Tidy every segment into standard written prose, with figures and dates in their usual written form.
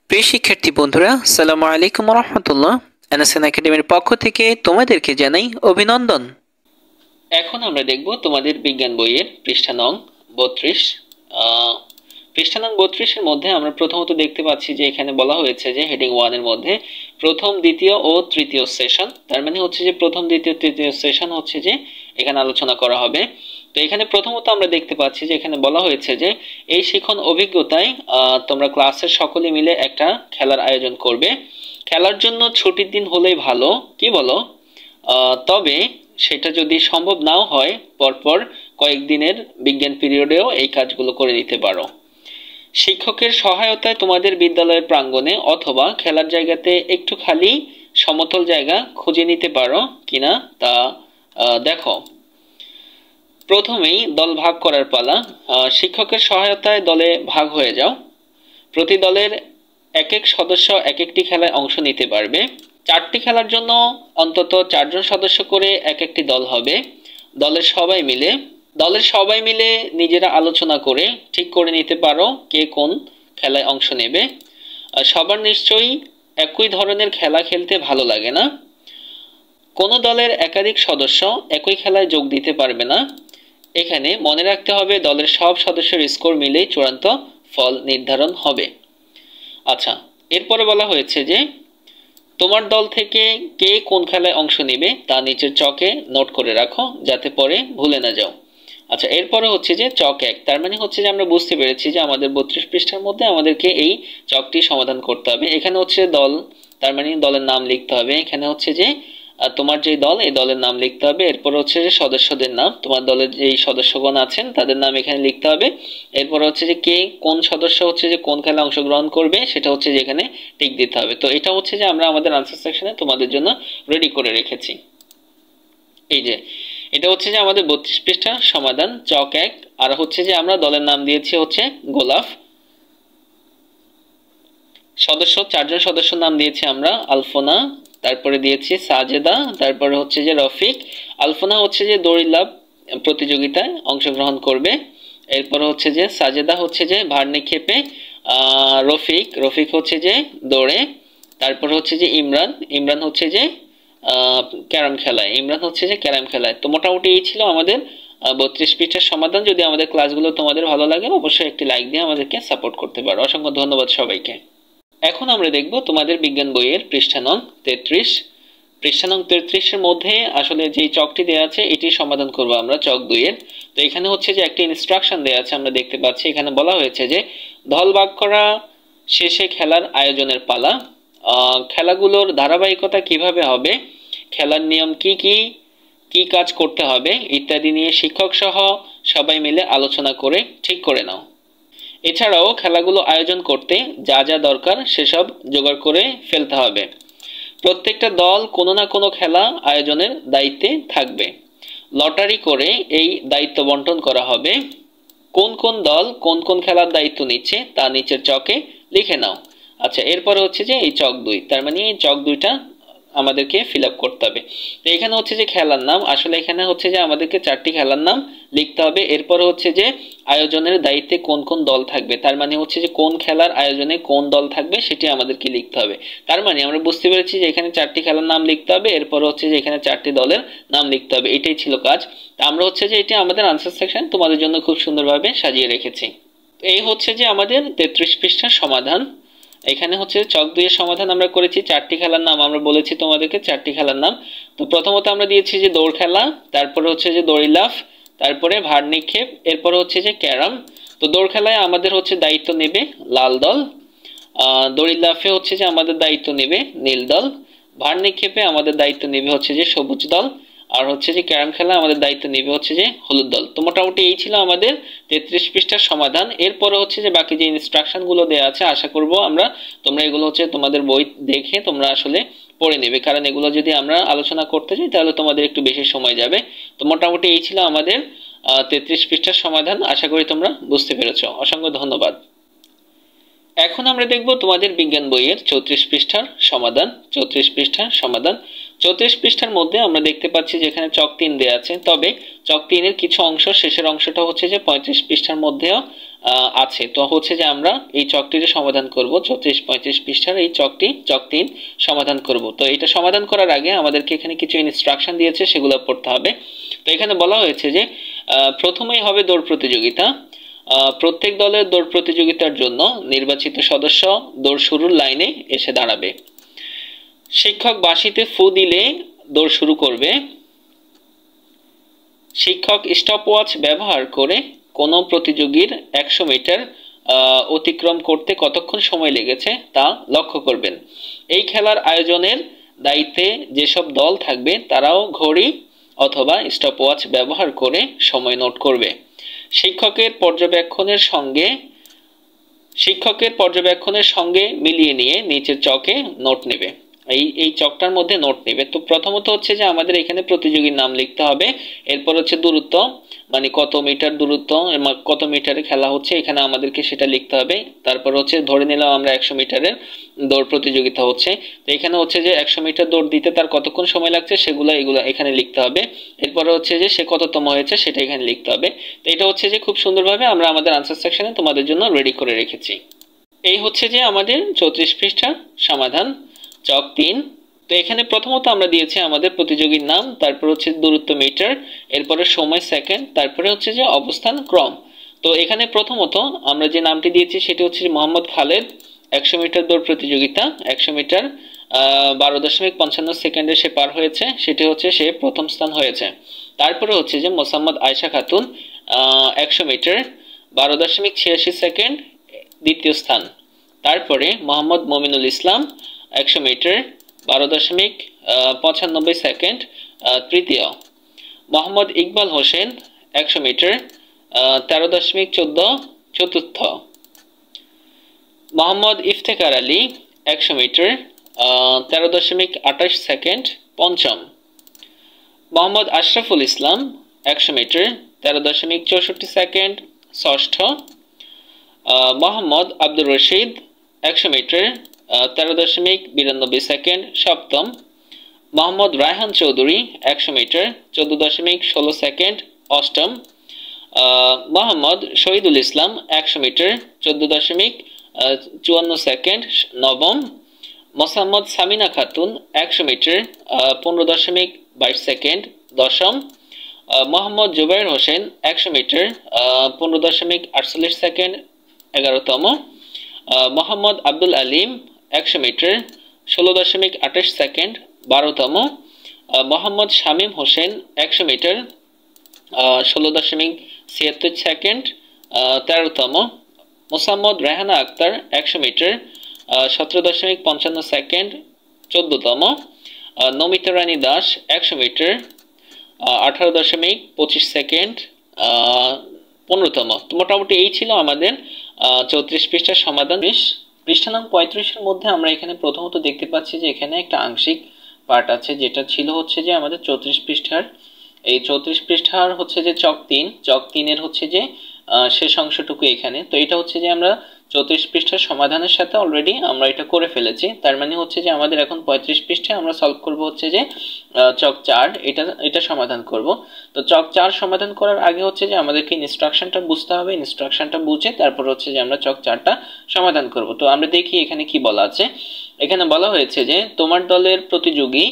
প্রিয় শিক্ষার্থী বন্ধুরা, আসসালামু আলাইকুম ওয়া রাহমাতুল্লাহ। এনএসএন একাডেমির পক্ষ থেকে তোমাদেরকে জানাই অভিনন্দন। এখন আমরা দেখব তোমাদের বিজ্ঞান বইয়ের পৃষ্ঠা নং 32। পৃষ্ঠা নং 32 এর মধ্যে আমরা প্রথমত দেখতে পাচ্ছি যে এখানে বলা হয়েছে যে হেডিং 1 এর মধ্যে প্রথম, দ্বিতীয় ও তৃতীয় সেশন, তার মানে হচ্ছে যে প্রথম, দ্বিতীয়, তৃতীয় সেশন হচ্ছে যে এখানে আলোচনা করা হবে। তো এখানে প্রথমত আমরা দেখতে পাচ্ছি যে এখানে বলা হয়েছে যে এই শিখন অভিজ্ঞতায় তোমরা ক্লাসের সকলে মিলে একটা খেলার আয়োজন করবে। খেলার জন্য ছুটির দিন হলেই ভালো, কি বলো? তবে সেটা যদি সম্ভব নাও হয়, পরপর কয়েকদিনের বিজ্ঞান পিরিয়ডেও এই কাজগুলো করে নিতে পারো। শিক্ষকের সহায়তায় তোমাদের বিদ্যালয়ের প্রাঙ্গণে অথবা খেলার জায়গাতে একটু খালি সমতল জায়গা খুঁজে নিতে পারো কিনা তা দেখো। প্রথমেই দল ভাগ করার পালা। শিক্ষকের সহায়তায় দলে ভাগ হয়ে যাও। প্রতি দলের এক এক সদস্য এক একটি খেলায় অংশ নিতে পারবে। 4টি খেলার জন্য অন্তত 4 জন সদস্য করে এক একটি দল হবে। দলের সবাই মিলে নিজেরা আলোচনা করে ঠিক করে নিতে পারো কে কোন খেলায় অংশ নেবে। সবার নিশ্চয়ই একই ধরনের খেলা খেলতে ভালো লাগে না। কোনো দলের একাধিক সদস্য একই খেলায় যোগ দিতে পারবে না। এখানে মনে রাখতে হবে দলের সব সদস্যের স্কোর মিলেই চূড়ান্ত ফল নির্ধারণ হবে। আচ্ছা, এরপরে বলা হয়েছে যে তোমার দল থেকে কে কোন খেলায় অংশ নেবে তা নিচের চকে নোট করে রাখো যাতে পরে ভুলে না যাও। আচ্ছা, এরপরে হচ্ছে যে চক 1, তার মানে হচ্ছে যে আমরা বুঝতে পেরেছি যে আমাদের 32 পৃষ্ঠার মধ্যে আমাদেরকে এই চকটি সমাধান করতে হবে। এখানে হচ্ছে দল, তার মানে দলের নাম লিখতে হবে। এখানে হচ্ছে যে তোমার যে দল, এই দলের নাম লিখতে হবে। এরপর হচ্ছে যে সদস্যদের নাম, তোমার দলের যে সদস্যগণ আছেন তাদের নাম এখানে লিখতে হবে। এরপর হচ্ছে যে কে কোন সদস্য হচ্ছে যে কোন খেলায় অংশগ্রহণ করবে সেটা হচ্ছে যে এখানে টিক দিতে হবে। তো এটা হচ্ছে যে আমরা আমাদের আনসার সেকশনে তোমাদের জন্য রেডি করে রেখেছি। এই যে এটা হচ্ছে যে আমাদের 32 পৃষ্ঠা সমাধান, চক 1। আর হচ্ছে যে আমরা দলের নাম দিয়েছি হচ্ছে গোলাপ। সদস্য 4 জন সদস্যর নাম দিয়েছি আমরা আলফোনা, তারপরে দিয়েছি সাজেদা, তারপরে হচ্ছে যে রফিক। আলফোনা হচ্ছে যে দড়ি লাফ প্রতিযোগিতায় অংশগ্রহণ করবে। এরপর হচ্ছে যে সাজেদা হচ্ছে যে ভার নিক্ষেপে, রফিক হচ্ছে যে দৌড়ে। তারপর হচ্ছে যে ইমরান হচ্ছে যে ক্যারাম খেলায়। তো মোটামুটি এই ছিল আমাদের 32 পৃষ্ঠার সমাধান। যদি আমাদের ক্লাসগুলো তোমাদের ভালো লাগে অবশ্যই একটি লাইক দিয়ে আমাদেরকে সাপোর্ট করতে পারো। অসংখ্য ধন্যবাদ সবাইকে। এখন আমরা দেখব তোমাদের বিজ্ঞান বইয়ের পৃষ্ঠা নং 33। পৃষ্ঠা নং 33 এর মধ্যে আসলে যে চকটি দেওয়া আছে এটি সমাধান করব আমরা, চক 2 এর। তো এখানে হচ্ছে যে একটা ইনস্ট্রাকশন দেওয়া আছে, আমরা দেখতে পাচ্ছি এখানে বলা হয়েছে যে দল ভাগ করা শেষে খেলার আয়োজনের পালা। খেলাগুলোর ধারাবাহিকতা কিভাবে হবে, খেলার নিয়ম কি কি কাজ করতে হবে ইত্যাদি নিয়ে শিক্ষক সহ সবাই মিলে আলোচনা করে ঠিক করে নাও। এছাড়াও খেলাগুলো আয়োজন করতে যা যা দরকার সেসব জোগাড় করে ফেলতে হবে। প্রত্যেকটা দল কোনো না কোনো খেলা আয়োজনের দায়িত্বে থাকবে। লটারি করে এই দায়িত্ব বন্টন করা হবে। কোন কোন দল কোন কোন খেলার দায়িত্ব নিচ্ছে তা নিচের চকে লিখে নাও। আচ্ছা, এরপরে হচ্ছে যে এই চক 2, তার মানে এই চক 2টা আমাদেরকে ফিল আপ করতে হবে। তো এখানে হচ্ছে যে খেলার নাম, আসলে এখানে হচ্ছে যে আমাদেরকে 4টি খেলার নাম লিখতে হবে। এরপর হচ্ছে যে আয়োজনের দায়িত্বে কোন কোন দল থাকবে, তার মানে হচ্ছে যে কোন খেলার আয়োজনে কোন দল থাকবে সেটি আমাদেরকে লিখতে হবে। তার মানে আমরা বুঝতে পেরেছি যে এখানে 4টি খেলার নাম লিখতে হবে, এরপর হচ্ছে যে এখানে 4টি দলের নাম লিখতে হবে। এটাই ছিল কাজ। আমরা হচ্ছে যে এটি আমাদের আনসার সেকশন তোমাদের জন্য খুব সুন্দরভাবে সাজিয়ে রেখেছি। এই হচ্ছে যে আমাদের 33 পৃষ্ঠার সমাধান। এখানে হচ্ছে চক 2 এর সমাধান আমরা করেছি। 4টি খেলার নাম আমরা বলেছি তোমাদেরকে, 4টি খেলার নাম। তো প্রথমত আমরা দিয়েছি যে দৌড় খেলা, তারপরে হচ্ছে যে দড়ি লাফ, তারপরে ভার নিক্ষেপ, এরপর হচ্ছে যে ক্যারাম। তো দৌড় খেলায় আমাদের হচ্ছে দায়িত্ব নেবে লাল দল, দড়ি লাফে হচ্ছে যে আমাদের দায়িত্ব নেবে নীল দল, ভার নিক্ষেপে আমাদের দায়িত্ব নেবে হচ্ছে যে সবুজ দল, আর হচ্ছে যে ক্যারাম খেলা আমাদের দায়িত্ব নেবে হচ্ছে যে হলুদ দল। তো মোটামুটি এই ছিল আমাদের 33 পৃষ্ঠার সমাধান। এরপরে হচ্ছে যে বাকি যে ইনস্ট্রাকশন গুলো দেওয়া আছে আশা করব তোমরা এগুলো হচ্ছে তোমাদের বই দেখে তোমরা আসলে পড়ে নেবে, কারণ এগুলো যদি আমরা আলোচনা করতে যাই তাহলে তোমাদের একটু বেশি সময় যাবে। তো মোটামুটি এই ছিল আমাদের 33 পৃষ্ঠার সমাধান। আশা করি তোমরা বুঝতে পেরেছো। অসংখ্য ধন্যবাদ। এখন আমরা দেখব তোমাদের বিজ্ঞান বইয়ের 34 পৃষ্ঠার সমাধান। 34 পৃষ্ঠার মধ্যে আমরা দেখতে পাচ্ছি যে এখানে চক 3 দেওয়া আছে, তবে চক 3 এর কিছু অংশ, শেষের অংশটা হচ্ছে যে 35 পৃষ্ঠার মধ্যেও আছে। তো হচ্ছে যে আমরা এই চকটির সমাধান করব, 34-35 পৃষ্ঠার এই চক 3 সমাধান করব। তো এটা সমাধান করার আগে আমাদেরকে এখানে কিছু ইনস্ট্রাকশন দিয়েছে, সেগুলো পড়তে হবে। তো এখানে বলা হয়েছে যে প্রথমেই হবে দৌড় প্রতিযোগিতা। প্রত্যেক দলের দৌড় প্রতিযোগিতার জন্য নির্বাচিত সদস্য দৌড় শুরুর লাইনে এসে দাঁড়াবে। শিক্ষক বাঁশিতে ফু দিলে দৌড় শুরু করবে। শিক্ষক স্টপওয়াচ ব্যবহার করে কোনো প্রতিযোগীর 100 মিটার অতিক্রম করতে কতক্ষণ সময় লেগেছে তা লক্ষ্য করবেন। এই খেলার আয়োজনের দায়িত্বে যেসব দল থাকবে তারাও ঘড়ি অথবা স্টপওয়াচ ব্যবহার করে সময় নোট করবে। শিক্ষকের পর্যবেক্ষণের সঙ্গে মিলিয়ে নিয়ে নিচের চকে নোট নেবে। এই চকটার মধ্যে নোট নেবে। তো প্রথমত হচ্ছে যে আমাদের এখানে প্রতিযোগীর নাম লিখতে হবে, এরপর হচ্ছে দূরত্ব, মানে কত মিটার দূরত্ব, কত মিটারে খেলা হচ্ছে এখানে আমাদেরকে সেটা লিখতে হবে। তারপর হচ্ছে ধরে নিলাম আমরা 100 মিটারের দৌড় প্রতিযোগিতা হচ্ছে, তো এখানে হচ্ছে যে 100 মিটার দৌড় দিতে তার কতক্ষণ সময় লাগছে এগুলো এখানে লিখতে হবে। এরপরে হচ্ছে যে সে কততম হয়েছে সেটা এখানে লিখতে হবে। তো এটা হচ্ছে যে খুব সুন্দরভাবে আমরা আমাদের আনসার সেকশনে তোমাদের জন্য রেডি করে রেখেছি। এই হচ্ছে যে আমাদের 34 পৃষ্ঠার সমাধান, চক 3। তো এখানে প্রথমত আমরা দিয়েছি আমাদের প্রতিযোগীর নাম, তারপর হচ্ছে দূরত্ব মিটার, এরপরে সময় সেকেন্ড, তারপরে হচ্ছে যে অবস্থান ক্রম। তো এখানে প্রথমত আমরা যে নামটি দিয়েছি সেটি হচ্ছে মোহাম্মদ খালেদ। 100 মিটার দৌড় প্রতিযোগিতা, 100 মিটার 12.55 সেকেন্ডে সে পার হয়েছে, সেটি হচ্ছে সে প্রথম স্থান হয়েছে। তারপরে হচ্ছে যে মোসাম্মদ আয়শা খাতুন 100 মিটার 12.86 সেকেন্ড দ্বিতীয় স্থান। তারপরে মোহাম্মদ মমিনুল ইসলাম 100 মিটার 12.95 সেকেন্ড তৃতীয়। মোহাম্মদ ইকবাল হোসেন 100 মিটার 13.14 চতুর্থ। মোহাম্মদ ইফতেখার আলী 100 মিটার 13.28 সেকেন্ড পঞ্চম। মোহাম্মদ আশরাফুল ইসলাম 100 মিটার 13.64 সেকেন্ড ষষ্ঠ। মোহাম্মদ আব্দুর রশিদ 100 মিটার 13.92 সেকেন্ড সপ্তম। মোহাম্মদ রায়হান চৌধুরী 100 মিটার 14.16 সেকেন্ড অষ্টম। মোহাম্মদ শহীদুল ইসলাম 100 মিটার 14.54 সেকেন্ড নবম। মোসাম্মদ সামিনা খাতুন 100 মিটার 15.22 সেকেন্ড দশম। মোহাম্মদ জুবাইর হোসেন 100 মিটার 15.48 সেকেন্ড 11তম। মোহাম্মদ আব্দুল আলিম 100 মিটার 16.28 সেকেন্ড 12তম। মোহাম্মদ শামীম হোসেন 100 মিটার 16.76 সেকেন্ড 13তম। মোসাম্মদ রেহানা আক্তার 100 মিটার 17.55 সেকেন্ড 14তম। নমিতা রানী দাস 100 মিটার 18.25 সেকেন্ড 15তম। তো মোটামুটি এই ছিল আমাদের 34 পৃষ্ঠার সমাধান। পৃষ্ঠা নং 35-এর মধ্যে আমরা এখানে প্রথমত দেখতে পাচ্ছি যে এখানে একটা আংশিক পার্ট আছে, যেটা ছিল হচ্ছে যে আমাদের 34 পৃষ্ঠার। এই 34 পৃষ্ঠার হচ্ছে যে চক 3-এর হচ্ছে যে শেষ অংশটুকু এখানে। তো এটা হচ্ছে যে আমরা 34 পৃষ্ঠার সমাধানের সাথে অলরেডি আমরা এটা করে ফেলেছি। তার মানে হচ্ছে যে আমাদের এখন 35 পৃষ্ঠায় আমরা সলভ করব হচ্ছে যে চক 4, এটা সমাধান করব। তো চক 4 সমাধান করার আগে হচ্ছে যে আমাদেরকে ইনস্ট্রাকশনটা বুঝতে হবে। ইনস্ট্রাকশনটা বুঝে তারপর হচ্ছে যে আমরা চক 4টা সমাধান করব। তো আমরা দেখি এখানে কি বলা আছে। এখানে বলা হয়েছে যে তোমার দলের প্রতিযোগী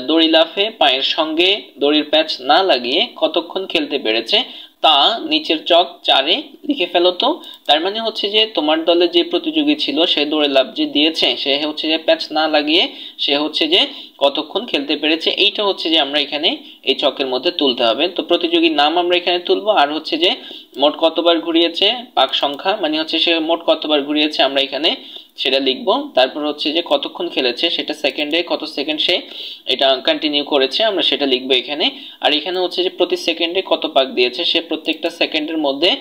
দড়ি লাফে পায়ের সঙ্গে দড়ির প্যাচ না লাগিয়ে কতক্ষণ খেলতে পেরেছে তা নিচের চক 4-এ লিখে ফেলো। তো তার মানে হচ্ছে যে তোমার দলে যে প্রতিযোগী ছিল সে দড়ি লাফ যে দিয়েছে সে হচ্ছে যে প্যাচ না লাগিয়ে সে হচ্ছে যে কতক্ষণ খেলতে পেরেছে, এইটা হচ্ছে যে আমরা এখানে এই চকের মধ্যে তুলতে হবে। তো প্রতিযোগীর নাম আমরা এখানে তুলবো, আর হচ্ছে যে মোট কতবার ঘুরিয়েছে পাক সংখ্যা, মানে হচ্ছে সে মোট কতবার ঘুরিয়েছে আমরা এখানে সেটা লিখবো। তারপর হচ্ছে যে কতক্ষণ খেলেছে সেটা সেকেন্ডে কত সেকেন্ড সে এটা কন্টিনিউ করেছে আমরা সেটা লিখবো এখানে। আর এখানে হচ্ছে যে প্রতি সেকেন্ডে কত পাক দিয়েছে সে প্রত্যেকটা সেকেন্ডের মধ্যে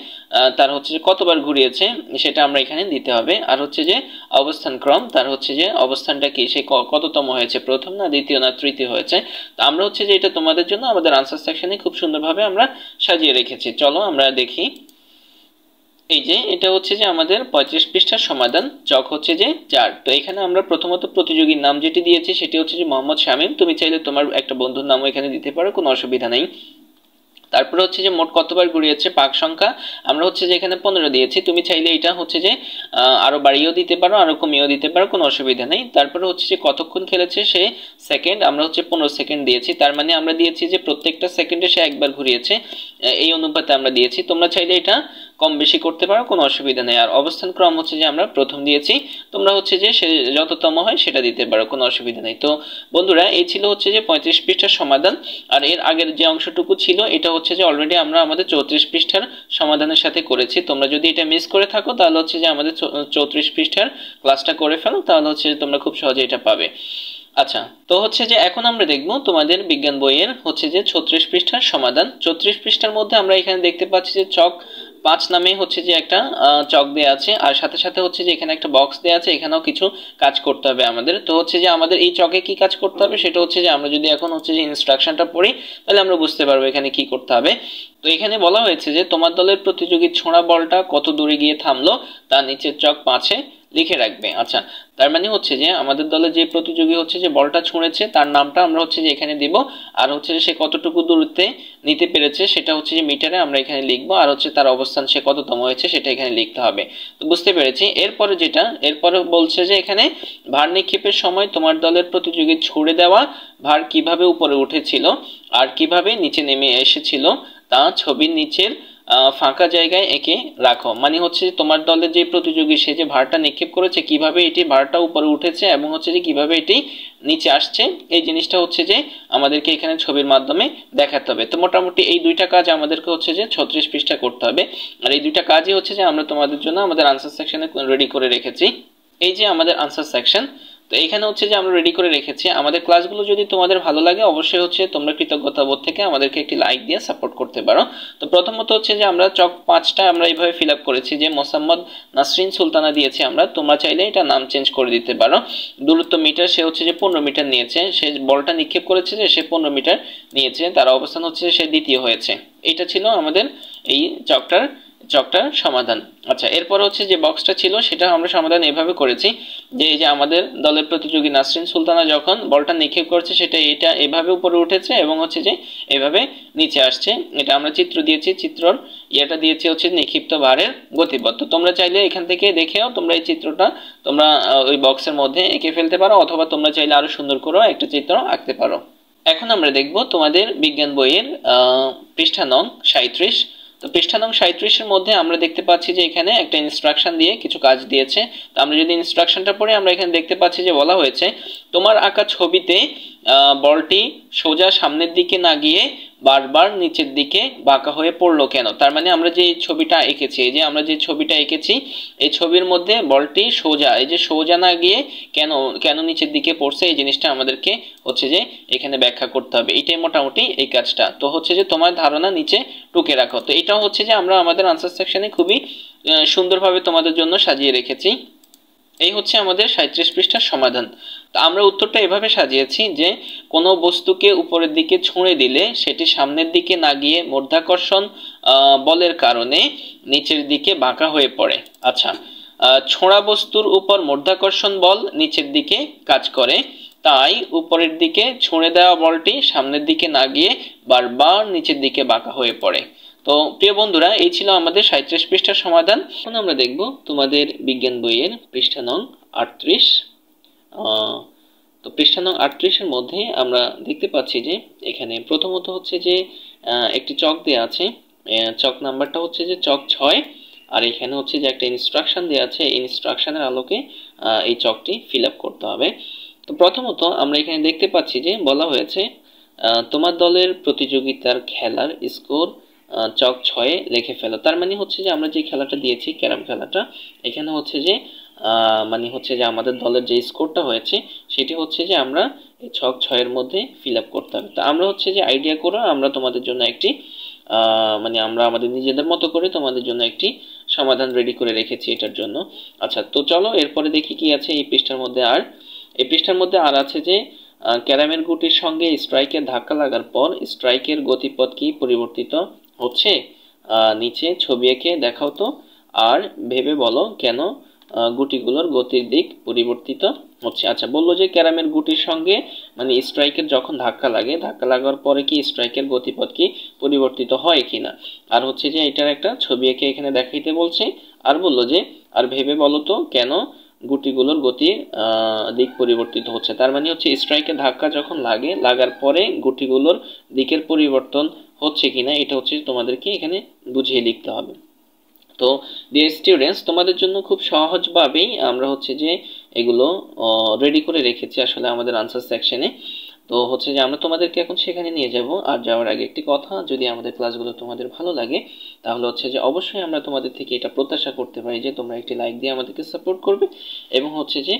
তার হচ্ছে যে কতবার ঘুরিয়েছে সেটা আমরা এখানে দিতে হবে। আর হচ্ছে যে অবস্থান ক্রম, তার হচ্ছে যে অবস্থানটা কি, সে কততম হয়েছে, প্রথম না দ্বিতীয় না তৃতীয় হয়েছে। তো আমরা হচ্ছে যে এটা তোমাদের জন্য আমাদের আনসার সেকশনে খুব সুন্দরভাবে আমরা সাজিয়ে রেখেছি। চলো আমরা দেখি। এই যে এটা হচ্ছে যে আমাদের 35 পৃষ্ঠার সমাধান, চক হচ্ছে যে 4। তো এখানে আমরা প্রথমত প্রতিযোগীর নাম যেটি দিয়েছি সেটি হচ্ছে যে মোহাম্মদ শামীম। তুমি চাইলে তোমার একটা বন্ধুর নামও এখানে দিতে পারো, কোনো অসুবিধা নেই। তারপরে হচ্ছে যে মোট কতবার ঘুরিয়েছে পাক সংখ্যা, আমরা হচ্ছে যে এখানে 15 দিয়েছি। তুমি চাইলে এটা হচ্ছে যে আরো বাড়িয়েও দিতে পারো, আরো কমিয়েও দিতে পারো, কোনো অসুবিধা নেই। তারপরে হচ্ছে যে কতক্ষণ খেলেছে সে সেকেন্ড, আমরা হচ্ছে 15 সেকেন্ড দিয়েছি। তার মানে আমরা দিয়েছি যে প্রত্যেকটা সেকেন্ডে সে একবার ঘুরিয়েছে, এই অনুপাতে আমরা দিয়েছি। তোমরা চাইলে এটা কম বেশি করতে পারো, কোনো অসুবিধা নেই। আর অবস্থান ক্রম হচ্ছে যে আমরা প্রথম দিয়েছি, তোমরা হচ্ছে যে সে যততম হয় সেটা দিতে পারো, কোনো অসুবিধা নেই। তো বন্ধুরা এই ছিল হচ্ছে যে 35 পৃষ্ঠার সমাধান। আর এর আগের যে অংশটুকু ছিল এটা হচ্ছে যে অলরেডি আমরা আমাদের 34 পৃষ্ঠার সমাধানের সাথে করেছি। তোমরা যদি এটা মিস করে থাকো তাহলে হচ্ছে যে আমাদের 34 পৃষ্ঠার ক্লাসটা করে ফেলো, তাহলে হচ্ছে তোমরা খুব সহজে এটা পাবে। আচ্ছা, তো হচ্ছে যে এখন আমরা দেখব তোমাদের বিজ্ঞান বইয়ের হচ্ছে যে 36 পৃষ্ঠার সমাধান। 34 পৃষ্ঠার মধ্যে আমরা এখানে দেখতে পাচ্ছি যে চক 5 নামে হচ্ছে যে একটা চক দেয়া আছে, আর সাথে সাথে হচ্ছে যে এখানে একটা বক্স দেয়া আছে, এখানেও কিছু কাজ করতে হবে আমাদের। তো হচ্ছে যে আমাদের এই চকে কি কাজ করতে হবে সেটা হচ্ছে যে আমরা যদি এখন হচ্ছে যে ইনস্ট্রাকশনটা পড়ি তাহলে আমরা বুঝতে পারবো এখানে কি করতে হবে। তো এখানে বলা হয়েছে যে তোমার দলের প্রতিযোগী ছোঁড়া বলটা কত দূরে গিয়ে থামলো তা নিচের চক 5-এ লিখে রাখবে। আচ্ছা, তার মানে হচ্ছে যে আমাদের দলে যে প্রতিযোগী হচ্ছে যে বলটা ছুঁড়েছে তার নামটা আমরা হচ্ছে যে এখানে দিব, আর হচ্ছে যে সে কতটুকু দূরত্বে নিতে পেরেছে সেটা হচ্ছে যে মিটারে আমরা এখানে লিখবো, আর হচ্ছে তার অবস্থান সে কততম হয়েছে সেটা এখানে লিখতে হবে। তো বুঝতে পেরেছি। এরপরে বলছে যে এখানে ভার নিক্ষেপের সময় তোমার দলের প্রতিযোগী ছুড়ে দেওয়া ভার কিভাবে উপরে উঠেছিল আর কিভাবে নিচে নেমে এসেছিল তা ছবির নিচের ফাঁকা জায়গায় এঁকে রাখো। মানে হচ্ছে তোমার দলের যে প্রতিযোগী সে যে ভারটা নিক্ষেপ করেছে কিভাবে এটি ভারটা উপরে উঠেছে এবং হচ্ছে যে কিভাবে এটি নিচে আসছে, এই জিনিসটা হচ্ছে যে আমাদেরকে এখানে ছবির মাধ্যমে দেখাতে হবে। তো মোটামুটি এই দুইটা কাজ আমাদেরকে হচ্ছে যে 36 পৃষ্ঠা করতে হবে। আর এই দুইটা কাজই হচ্ছে যে আমরা তোমাদের জন্য আমাদের আনসার সেকশনে রেডি করে রেখেছি। এই যে আমাদের আনসার সেকশন, তো এখানে হচ্ছে যে আমরা রেডি করে রেখেছি। আমাদের ক্লাসগুলো যদি তোমাদের ভালো লাগে অবশ্যই হচ্ছে তোমরা কৃতজ্ঞতা বোধ থেকে আমাদেরকে একটি লাইক দিয়ে সাপোর্ট করতে পারো। তো প্রথমত হচ্ছে যে আমরা চক 5টা আমরা এইভাবে ফিল আপ করেছি যে মোসাম্মদ নাসরিন সুলতানা দিয়েছি আমরা, তোমরা চাইলে এটা নাম চেঞ্জ করে দিতে পারো। দূরত্ব মিটার, সে হচ্ছে যে 15 মিটার নিয়েছে, সে বলটা নিক্ষেপ করেছে যে সে 15 মিটার নিয়েছে, তার অবস্থান হচ্ছে সে দ্বিতীয় হয়েছে। এটা ছিল আমাদের এই চকটার সমাধান। আচ্ছা, এরপর হচ্ছে যে বক্সটা ছিল সেটা আমরা সমাধান এভাবে করেছি যে এই যে আমাদের দলের প্রতিযোগী নাসরিন সুলতানা যখন বলটা নিক্ষেপ করছে সেটা এটা এভাবে উপরে উঠেছে এবং হচ্ছে যে এভাবে নিচে আসছে। এটা আমরা চিত্র দিয়েছি, চিত্রর ইয়েটা দিয়েছি হচ্ছে নিক্ষিপ্ত ভারের গতিপথ। তো তোমরা চাইলে এখান থেকে দেখেও তোমরা এই চিত্রটা তোমরা ওই বক্সের মধ্যে এঁকে ফেলতে পারো, অথবা তোমরা চাইলে আরো সুন্দর করে একটা চিত্র আঁকতে পারো। এখন আমরা দেখব তোমাদের বিজ্ঞান বইয়ের পৃষ্ঠা নং 37। তো পৃষ্ঠা নং 37-এর মধ্যে আমরা দেখতে পাচ্ছি যে এখানে একটা ইনস্ট্রাকশন দিয়ে কিছু কাজ দিয়েছে। তো আমরা যদি ইনস্ট্রাকশনটা পড়ি আমরা এখানে দেখতে পাচ্ছি যে বলা হয়েছে তোমার আঁকা ছবিতে বলটি সোজা সামনের দিকে না গিয়ে বারবার নিচের দিকে বাঁকা হয়ে পড়লো কেন। তার মানে আমরা যে ছবিটা এঁকেছি, এই যে আমরা যে ছবিটা এঁকেছি এই ছবির মধ্যে বলটি সোজা, এই যে সোজা না গিয়ে কেন নিচের দিকে পড়ছে এই জিনিসটা আমাদেরকে হচ্ছে যে এখানে ব্যাখ্যা করতে হবে। এটাই মোটামুটি এই কাজটা। তো হচ্ছে যে তোমার ধারণা নিচে টুকে রাখো। তো এটাও হচ্ছে যে আমরা আমাদের আনসার সেকশনে খুবই সুন্দরভাবে তোমাদের জন্য সাজিয়ে রেখেছি। এই হচ্ছে আমাদের 37 পৃষ্ঠার সমাধান। তো আমরা উত্তরটা এভাবে সাজিয়েছি যে কোনো বস্তুকে উপরের দিকে ছুঁড়ে দিলে সেটি সামনের দিকে না গিয়ে মাধ্যাকর্ষণ বলের কারণে নিচের দিকে বাঁকা হয়ে পড়ে। আচ্ছা, ছোঁড়া বস্তুর উপর মাধ্যাকর্ষণ বল নিচের দিকে কাজ করে, তাই উপরের দিকে ছুঁড়ে দেওয়া বলটি সামনের দিকে না গিয়ে বারবার নিচের দিকে বাঁকা হয়ে পড়ে। তো প্রিয় বন্ধুরা এই ছিল আমাদের 37 পৃষ্ঠার সমাধান। এখন আমরা দেখব তোমাদের বিজ্ঞান বইয়ের পৃষ্ঠা নং 38। তো পৃষ্ঠা নং 38-এর মধ্যে আমরা দেখতে পাচ্ছি যে এখানে প্রথমত হচ্ছে যে একটি চক দেওয়া আছে, চক নাম্বারটা হচ্ছে যে চক 6, আর এখানে হচ্ছে যে একটা ইনস্ট্রাকশন দেওয়া আছে, ইনস্ট্রাকশনের আলোকে এই চকটি ফিল আপ করতে হবে। তো প্রথমত আমরা এখানে দেখতে পাচ্ছি যে বলা হয়েছে তোমার দলের প্রতিযোগিতার খেলার স্কোর চক 6-এ লিখে ফেলো। তার মানে হচ্ছে যে আমরা যে খেলাটা দিয়েছি ক্যারাম খেলাটা, এখানে হচ্ছে যে মানে হচ্ছে যে আমাদের দলের যে স্কোরটা হয়েছে সেটি হচ্ছে যে আমরা এই ছক 6-এর মধ্যে ফিল আপ করতে হবে। তো আমরা হচ্ছে যে আইডিয়া করে আমরা তোমাদের জন্য একটি মানে আমরা আমাদের নিজেদের মতো করে তোমাদের জন্য একটি সমাধান রেডি করে রেখেছি এটার জন্য। আচ্ছা, তো চলো এরপরে দেখি কি আছে এই পৃষ্ঠার মধ্যে। এই পৃষ্ঠার মধ্যে আছে যে ক্যারামের গুটির সঙ্গে স্ট্রাইকের ধাক্কা লাগার পর স্ট্রাইকের গতিপথ কি পরিবর্তিত হচ্ছে, নিচে ছবি এঁকে দেখাও তো আর ভেবে বলো কেন গুটিগুলোর গতির দিক পরিবর্তিত হচ্ছে। আচ্ছা, বললো যে ক্যারামের গুটির সঙ্গে মানে স্ট্রাইকের যখন ধাক্কা লাগে, ধাক্কা লাগার পরে কি স্ট্রাইকের গতিপথ কি পরিবর্তিত হয় কিনা। আর হচ্ছে যে এটার একটা ছবি এঁকে এখানে দেখাইতে বলছে। আর বললো যে আর ভেবে বলো তো কেন গুটিগুলোর গতির দিক পরিবর্তিত হচ্ছে। তার মানে হচ্ছে স্ট্রাইকের ধাক্কা যখন লাগে, লাগার পরে গুটিগুলোর দিকের পরিবর্তন হচ্ছে কিনা এটা হচ্ছে তোমাদেরকে এখানে বুঝিয়ে লিখতে হবে। তো ডিয়ার স্টুডেন্টস, তোমাদের জন্য খুব সহজভাবেই আমরা হচ্ছে যে এগুলো রেডি করে রেখেছি আসলে আমাদের আনসার সেকশনে। তো হচ্ছে যে আমরা তোমাদেরকে এখন সেখানে নিয়ে যাব। আর যাওয়ার আগে একটি কথা, যদি আমাদের ক্লাসগুলো তোমাদের ভালো লাগে তাহলে হচ্ছে যে অবশ্যই আমরা তোমাদের থেকে এটা প্রত্যাশা করতে পারি যে তোমরা একটি লাইক দিয়ে আমাদেরকে সাপোর্ট করবে এবং হচ্ছে যে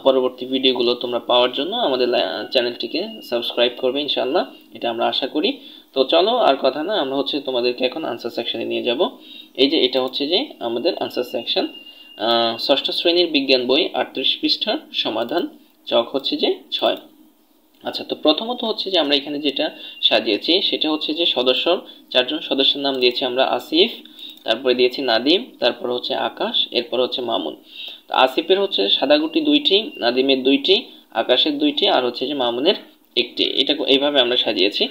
পরবর্তী ভিডিওগুলো তোমরা পাওয়ার জন্য আমাদের চ্যানেলটিকে সাবস্ক্রাইব করবে ইনশাআল্লাহ, এটা আমরা আশা করি। তো চলো আর কথা না, আমরা হচ্ছে তোমাদেরকে এখন আনসার সেকশনে নিয়ে যাব। এই যে এটা হচ্ছে যে আমাদের আনসার সেকশন, ষষ্ঠ শ্রেণীর বিজ্ঞান বই 38 পৃষ্ঠার সমাধান, চক হচ্ছে যে 6। আচ্ছা, তো প্রথমত হচ্ছে যে আমরা এখানে যেটা সাজিয়েছি সেটা হচ্ছে যে চারজন সদস্যের নাম দিয়েছি আমরা আসিফ, তারপরে দিয়েছি নাদিম, তারপর হচ্ছে আকাশ, এরপর হচ্ছে মামুন। তো আসিফের হচ্ছে সাদা গুটি 2টি, নাদিমের 2টি, আকাশের 2টি, আর হচ্ছে যে মামুনের 1টি। এটা এইভাবে আমরা সাজিয়েছি।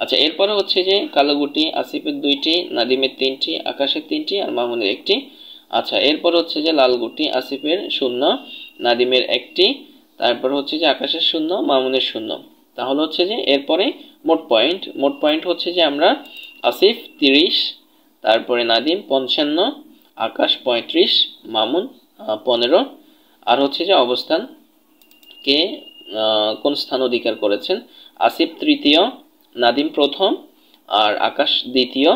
আচ্ছা, এরপরে হচ্ছে যে কালো গুটি আসিফের 2টি, নাদিমের 3টি, আকাশের 3টি, আর মামুনের 1টি। আচ্ছা, এরপর হচ্ছে যে লাল গুটি আসিফের 0, নাদিমের 1টি, তারপর হচ্ছে যে আকাশের 0, মামুনের 0। তাহলে হচ্ছে যে এরপরে মোট পয়েন্ট হচ্ছে যে আমরা আসিফ 30, তারপরে নাদিম 55, আকাশ 35, মামুন 15। আর হচ্ছে যে অবস্থান কে কোন স্থান অধিকার করেছেন, আসিফ তৃতীয়, নাদিম প্রথম, আর আকাশ দ্বিতীয়,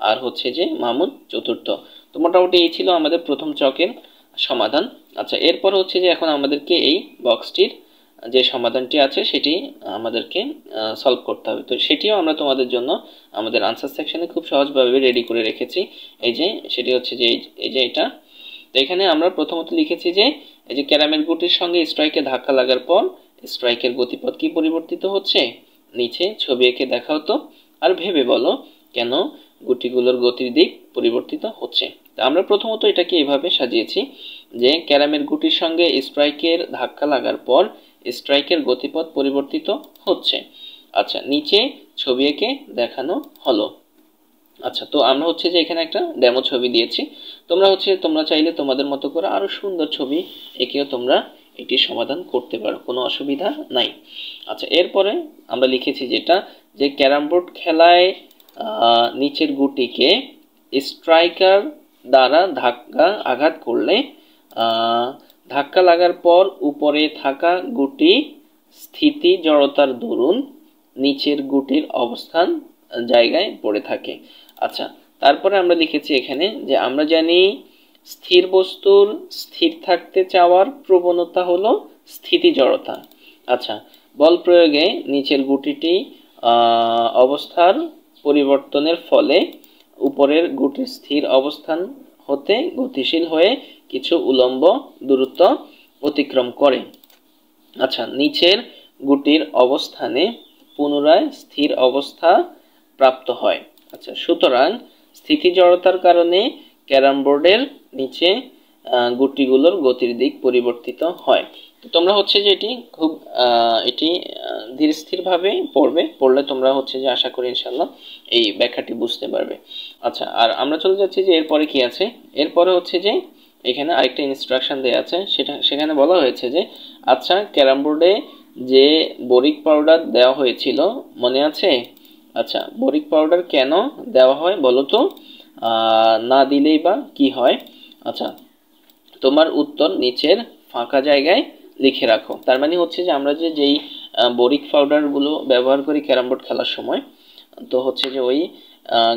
আর হচ্ছে যে মামুন চতুর্থ। তো মোটামুটি এই ছিল আমাদের প্রথম চকের সমাধান। আচ্ছা, এরপর হচ্ছে যে এখন আমাদেরকে এই বক্সটির যে সমাধানটি আছে সেটি আমাদেরকে সলভ করতে হবে। তো সেটিও আমরা তোমাদের জন্য আমাদের আনসার সেকশনে খুব সহজভাবে রেডি করে রেখেছি। এই যে সেটি হচ্ছে যে এই যে এটা। তো এখানে আমরা প্রথমত লিখেছি যে এই যে ক্যারামের গুটির সঙ্গে স্ট্রাইকে ধাক্কা লাগার পর স্ট্রাইকের গতিপথ কি পরিবর্তিত হচ্ছে, নিচে ছবি এঁকে দেখাও তো আর ভেবে বলো কেন গুটিগুলোর গতির দিক পরিবর্তিত হচ্ছে। তা আমরা প্রথমত এটাকে এভাবে সাজিয়েছি যে ক্যারামের গুটির সঙ্গে স্ট্রাইকের ধাক্কা লাগার পর স্ট্রাইকের গতিপথ পরিবর্তিত হচ্ছে। আচ্ছা, নিচে ছবি এঁকে দেখানো হলো। আচ্ছা, তো আমরা হচ্ছে যে এখানে একটা ডেমো ছবি দিয়েছি। তোমরা চাইলে তোমাদের মতো করে আরো সুন্দর ছবি এঁকেও তোমরা এটি সমাধান করতে পারো, কোনো অসুবিধা নাই। আচ্ছা, এরপরে আমরা লিখেছি যেটা যে ক্যারাম বোর্ড খেলায় নিচের গুটিকে স্ট্রাইকার দ্বারা আঘাত করলে ধাক্কা লাগার পর উপরে থাকা গুটি স্থিতি জড়তার দরুন নিচের গুটির অবস্থান জায়গায় পড়ে থাকে। আচ্ছা, তারপরে আমরা লিখেছি এখানে যে আমরা জানি স্থির বস্তুর স্থির থাকতে চাওয়ার প্রবণতা হলো স্থিতি জড়তা। আচ্ছা, বল প্রয়োগে নিচের গুটিটি অবস্থার পরিবর্তনের ফলে উপরের গুটির স্থির অবস্থান হতে গতিশীল হয়ে কিছু উলম্ব দূরত্ব অতিক্রম করে। আচ্ছা, নিচের গুটির অবস্থানে পুনরায় স্থির অবস্থা প্রাপ্ত হয়। আচ্ছা, সুতরাং স্থিতি জড়তার কারণে ক্যারাম বোর্ডের নিচে গুটিগুলোর গতির দিক পরিবর্তিত হয়। তো তোমরা হচ্ছে যে এটি ধীর স্থির ভাবে পড়লে তোমরা হচ্ছে যে আশা করি ইনশাআল্লাহ এই ব্যাখ্যাটি বুঝতে পারবে। আচ্ছা, আর আমরা চলে যাচ্ছি যে এরপরে কি আছে। এরপরে হচ্ছে যে এখানে আরেকটা ইনস্ট্রাকশন দেওয়া আছে, সেখানে বলা হয়েছে যে আচ্ছা ক্যারাম বোর্ডে যে বোরিক পাউডার দেওয়া হয়েছিল মনে আছে? আচ্ছা, বোরিক পাউডার কেন দেওয়া হয় বলো তো, না দিলেই বা কি হয়? আচ্ছা, তোমার উত্তর নিচের ফাঁকা জায়গায় লিখে রাখো। তার মানে হচ্ছে যে আমরা যেই বোরিক পাউডারগুলো ব্যবহার করি ক্যারাম বোর্ড খেলার সময়, তো হচ্ছে যে ওই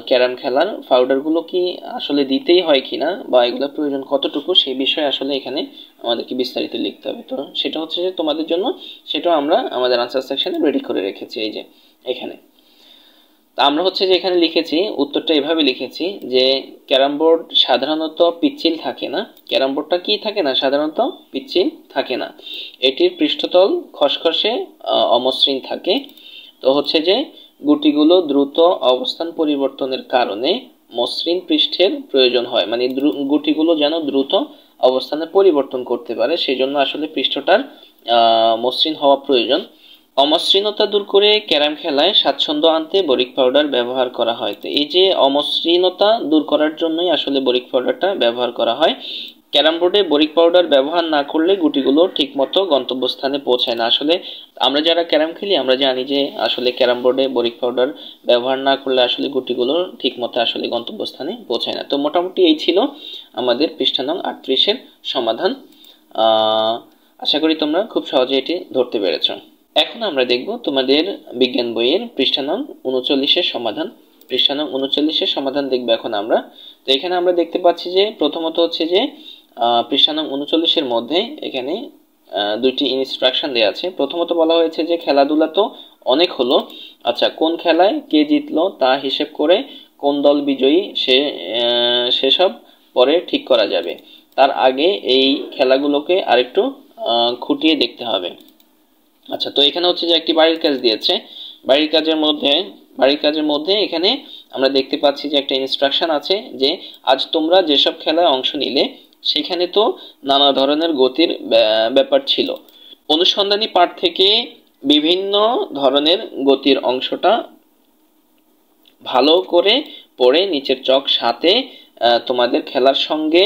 ক্যারাম খেলার পাউডারগুলো কি আসলে দিতেই হয় কিনা বা এগুলো প্রয়োজন কতটুকু সেই বিষয়ে আসলে এখানে আমাদেরকে বিস্তারিত লিখতে হবে। তো সেটা হচ্ছে যে তোমাদের জন্য সেটাও আমরা আমাদের আনসার সেকশনে রেডি করে রেখেছি এই যে এখানে। তা আমরা হচ্ছে যে এখানে লিখেছি উত্তরটা এভাবে লিখেছি যে ক্যারাম বোর্ড সাধারণত পিচ্ছিল থাকে না। ক্যারাম বোর্ডটা কি থাকে না? সাধারণত পিচ্ছিল থাকে না। এটির পৃষ্ঠতল খসখসে অমসৃণ থাকে। তো হচ্ছে যে গুটিগুলো দ্রুত অবস্থান পরিবর্তনের কারণে মসৃণ পৃষ্ঠের প্রয়োজন হয়, মানে গুটিগুলো যেন দ্রুত অবস্থানে পরিবর্তন করতে পারে, সেই জন্য আসলে পৃষ্ঠটার মসৃণ হওয়া প্রয়োজন। অমসৃণতা দূর করে ক্যারাম খেলায় স্বাচ্ছন্দ্য আনতে বরিক পাউডার ব্যবহার করা হয়। তো এই যে অমসৃণতা দূর করার জন্যই আসলে বরিক পাউডারটা ব্যবহার করা হয়। ক্যারাম বোর্ডে বরিক পাউডার ব্যবহার না করলে গুটিগুলো ঠিকমতো গন্তব্যস্থানে পৌঁছায় না। আসলে আমরা যারা ক্যারাম খেলি আমরা জানি যে আসলে ক্যারাম বোর্ডে বরিক পাউডার ব্যবহার না করলে আসলে গুটিগুলো ঠিকমতো আসলে গন্তব্যস্থানে পৌঁছায় না। তো মোটামুটি এই ছিল আমাদের পৃষ্ঠা নং 38-এর সমাধান। আশা করি তোমরা খুব সহজে এটি ধরতে পেরেছ। এখন আমরা দেখব তোমাদের বিজ্ঞান বইয়ের পৃষ্ঠা নং 39-এর সমাধান। পৃষ্ঠা নং 39-এর সমাধান দেখব এখন আমরা। তো এখানে আমরা দেখতে পাচ্ছি যে প্রথমত হচ্ছে যে পৃষ্ঠা নং 39-এর মধ্যে এখানে দুইটি ইনস্ট্রাকশন দেওয়া আছে। প্রথমত বলা হয়েছে যে খেলাধুলা তো অনেক হলো, আচ্ছা কোন খেলায় কে জিতলো তা হিসেব করে কোন দল বিজয়ী সেসব পরে ঠিক করা যাবে। তার আগে এই খেলাগুলোকে আরেকটু খুঁটিয়ে দেখতে হবে। আচ্ছা, তো এখানে হচ্ছে যে একটি বাড়ির কাজ দিয়েছে। বাড়ির কাজের মধ্যে এখানে আমরা দেখতে পাচ্ছি যে একটা ইনস্ট্রাকশন আছে যে আজ তোমরা যেসব খেলায় অংশ নিলে সেখানে তো নানা ধরনের গতির ব্যাপার ছিল। অনুসন্ধানী পাঠ থেকে বিভিন্ন ধরনের গতির অংশটা ভালো করে পড়ে নিচের চক সাথে তোমাদের খেলার সঙ্গে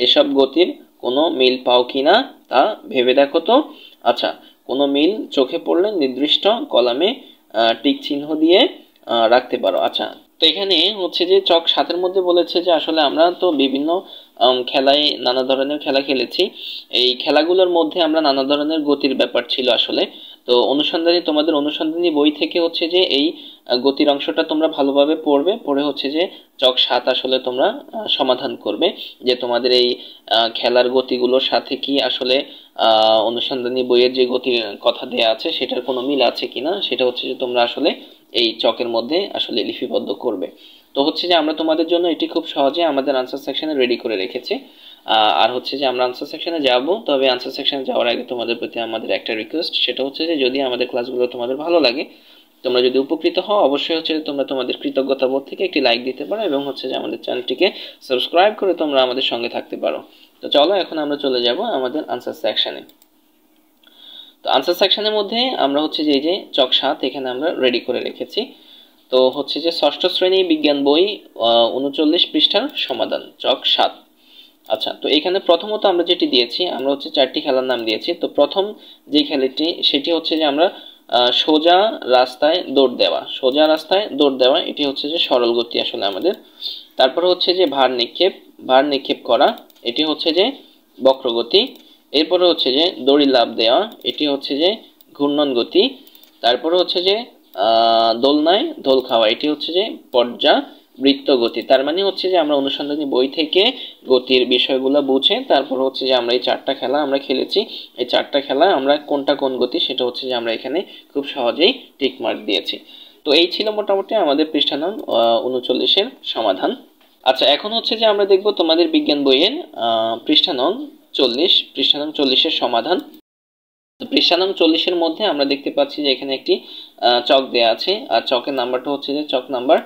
এসব গতির কোনো মিল পাও কিনা তা ভেবে দেখো তো। আচ্ছা, কোনো মিল চোখে পড়লে নির্দিষ্ট কলামে টিক চিহ্ন দিয়ে রাখতে পারো। আচ্ছা, তো এখানে হচ্ছে যে চক 7-এর মধ্যে বলেছে যে আসলে আমরা তো বিভিন্ন খেলায় নানা ধরনের খেলা খেলেছি, এই খেলাগুলোর মধ্যে আমরা নানা ধরনের গতির ব্যাপার ছিল আসলে। তো তোমাদের অনুসন্ধানী বই থেকে হচ্ছে যে এই গতির অংশটা তোমরা ভালোভাবে পড়বে, পড়ে হচ্ছে যে চক 7 আসলে তোমরা সমাধান করবে যে তোমাদের এই খেলার গতিগুলোর সাথে কি আসলে অনুসন্ধানী বইয়ের যে গতির কথা দেয়া আছে সেটার কোনো মিল আছে কিনা, সেটা হচ্ছে যে তোমরা আসলে এই চকের মধ্যে আসলে লিপিবদ্ধ করবে। তো হচ্ছে যে আমরা তোমাদের জন্য এটি খুব সহজে আমাদের আনসার সেকশনে রেডি করে রেখেছি। আর হচ্ছে যে আমরা আনসার সেকশনে যাব, তবে আনসার সেকশনে যাওয়ার আগে তোমাদের প্রতি আমাদের একটা রিকোয়েস্ট, সেটা হচ্ছে যে যদি আমাদের ক্লাসগুলো তোমাদের ভালো লাগে, তোমরা যদি উপকৃত হও, অবশ্যই হচ্ছে তোমরা তোমাদের কৃতজ্ঞতা বোধ থেকে একটি লাইক দিতে পারো এবং হচ্ছে যে আমাদের চ্যানেলটিকে সাবস্ক্রাইব করে তোমরা আমাদের সঙ্গে থাকতে পারো। তো চলো এখন আমরা চলে যাব আমাদের আনসার সেকশনে। তো আনসার সেকশনের মধ্যে আমরা হচ্ছে যে এই যে চক 7 এখানে আমরা রেডি করে রেখেছি। তো হচ্ছে যে ষষ্ঠ শ্রেণী বিজ্ঞান বই 39 পৃষ্ঠার সমাধান, চক 7। আচ্ছা, তো এখানে প্রথমত আমরা যেটি দিয়েছি, আমরা হচ্ছে 4টি খেলার নাম দিয়েছি। তো প্রথম যে খেলাটি সেটি হচ্ছে যে আমরা সোজা রাস্তায় দৌড় দেওয়া, এটি হচ্ছে যে সরল গতি আসলে আমাদের। তারপর হচ্ছে যে ভার নিক্ষেপ করা, এটি হচ্ছে যে বক্রগতি। এরপরে হচ্ছে যে দড়ি লাফ দেওয়া, এটি হচ্ছে যে ঘূর্ণন গতি। তারপরে হচ্ছে যে দোলনায় দোল খাওয়া, এটি হচ্ছে যে পর্যাবৃত্ত গতি। তার মানে হচ্ছে যে আমরা অনুসন্ধানী বই থেকে গতির বিষয়গুলো বুঝে তারপর হচ্ছে যে আমরা এই 4টা খেলা আমরা খেলেছি। এই 4টা খেলা আমরা কোনটা কোন গতি সেটা হচ্ছে যে আমরা এখানে খুব সহজেই টিক মার্ক দিয়েছি। তো এই ছিল মোটামুটি আমাদের পৃষ্ঠা নং 39-এর সমাধান। আচ্ছা, এখন হচ্ছে যে আমরা দেখব তোমাদের বিজ্ঞান বইয়ের পৃষ্ঠা নং 40-এর সমাধান। তো পৃষ্ঠা নং 40-এর মধ্যে আমরা দেখতে পাচ্ছি যে এখানে একটি চক দেয়া আছে, আর চকের নাম্বারটা হচ্ছে যে চক নাম্বার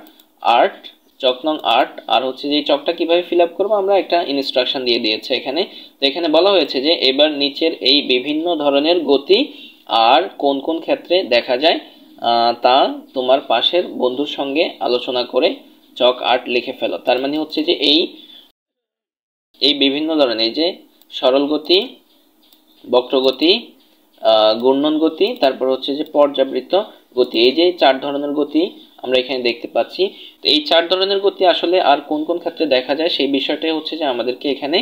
8, চক নং 8। আর হচ্ছে যে এই চকটা কিভাবে ফিল আপ করবো আমরা একটা ইনস্ট্রাকশন দিয়ে দিয়েছে এখানে। তো এখানে বলা হয়েছে যে এবার নিচের এই বিভিন্ন ধরনের গতি আর কোন কোন ক্ষেত্রে দেখা যায় তা তোমার পাশের বন্ধুর সঙ্গে আলোচনা করে চক 8 লিখে ফেলো। তার মানে হচ্ছে যে এই বিভিন্ন ধরনের যে সরল গতি, বক্রগতি, ঘূর্ণন গতি, তারপর হচ্ছে যে পর্যাবৃত্ত গতি, এই যে 4 ধরনের গতি আমরা এখানে দেখতে পাচ্ছি। তো এই 4 ধরনের গতি আসলে আর কোন কোন ক্ষেত্রে দেখা যায় সেই বিষয়টাই হচ্ছে যে আমাদেরকে এখানে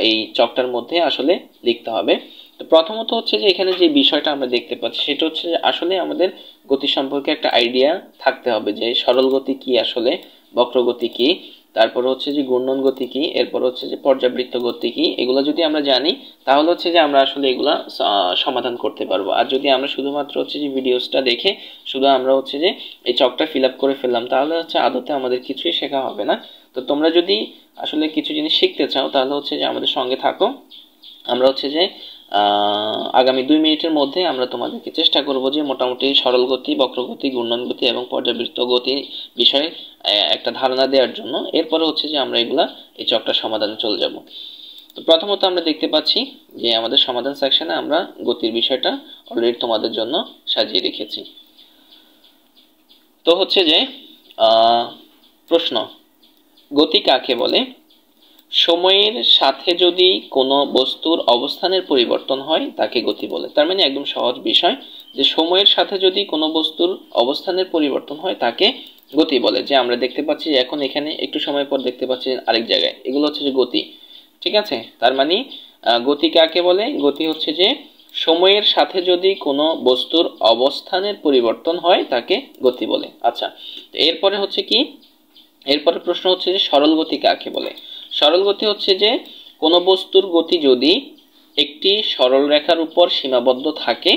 এই চকটার মধ্যে আসলে লিখতে হবে। তো প্রথমত হচ্ছে যে এখানে যে বিষয়টা আমরা দেখতে পাচ্ছি সেটা হচ্ছে যে আসলে আমাদের গতি সম্পর্কে একটা আইডিয়া থাকতে হবে যে সরল গতি কি, আসলে বক্রগতি কি, তারপর হচ্ছে যে ঘূর্ণন গতি কি, এরপর হচ্ছে যে পর্যাবৃত্ত গতি কি। এগুলো যদি আমরা জানি তাহলে হচ্ছে যে আমরা আসলে এগুলা সমাধান করতে পারবো। আর যদি আমরা শুধুমাত্র হচ্ছে যে ভিডিওসটা দেখে শুধু আমরা হচ্ছে যে এই চকটা ফিল আপ করে ফেললাম তাহলে হচ্ছে আদতে আমাদের কিছুই শেখা হবে না। তো তোমরা যদি আসলে কিছু জিনিস শিখতে চাও তাহলে হচ্ছে যে আমাদের সঙ্গে থাকো। আমরা হচ্ছে যে আগামী 2 মিনিটের মধ্যে আমরা তোমাদেরকে চেষ্টা করব যে মোটামুটি সরল গতি, বক্রগতি, ঘূর্ণন গতি এবং পর্যাবৃত্ত গতি বিষয়ে একটা ধারণা দেওয়ার জন্য। এরপরে হচ্ছে যে আমরা এই চকটা সমাধানে চলে যাব। তো প্রথমত আমরা দেখতে পাচ্ছি যে আমাদের সমাধান সেকশনে আমরা গতির বিষয়টা অলরেডি তোমাদের জন্য সাজিয়ে রেখেছি। তো হচ্ছে যে প্রশ্ন, গতি কাকে বলে? সময়ের সাথে যদি কোনো বস্তুর অবস্থানের পরিবর্তন হয় তাকে গতি বলে। তার মানে একদম সহজ বিষয় যে সময়ের সাথে যদি কোনো বস্তুর অবস্থানের পরিবর্তন হয় তাকে গতি বলে। যে আমরা দেখতে পাচ্ছি এখন এখানে একটু সময় পর দেখতে পাচ্ছি আরেক জায়গায়, এগুলো হচ্ছে যে গতি। ঠিক আছে, তার মানে গতি কাকে বলে? গতি হচ্ছে যে সময়ের সাথে যদি কোনো বস্তুর অবস্থানের পরিবর্তন হয় তাকে গতি বলে। আচ্ছা, এরপরে হচ্ছে কি, এরপরে প্রশ্ন হচ্ছে যে সরল গতি কাকে বলে? সরল গতি হচ্ছে যে কোনো বস্তুর গতি যদি একটি সরল রেখার উপর সীমাবদ্ধ থাকে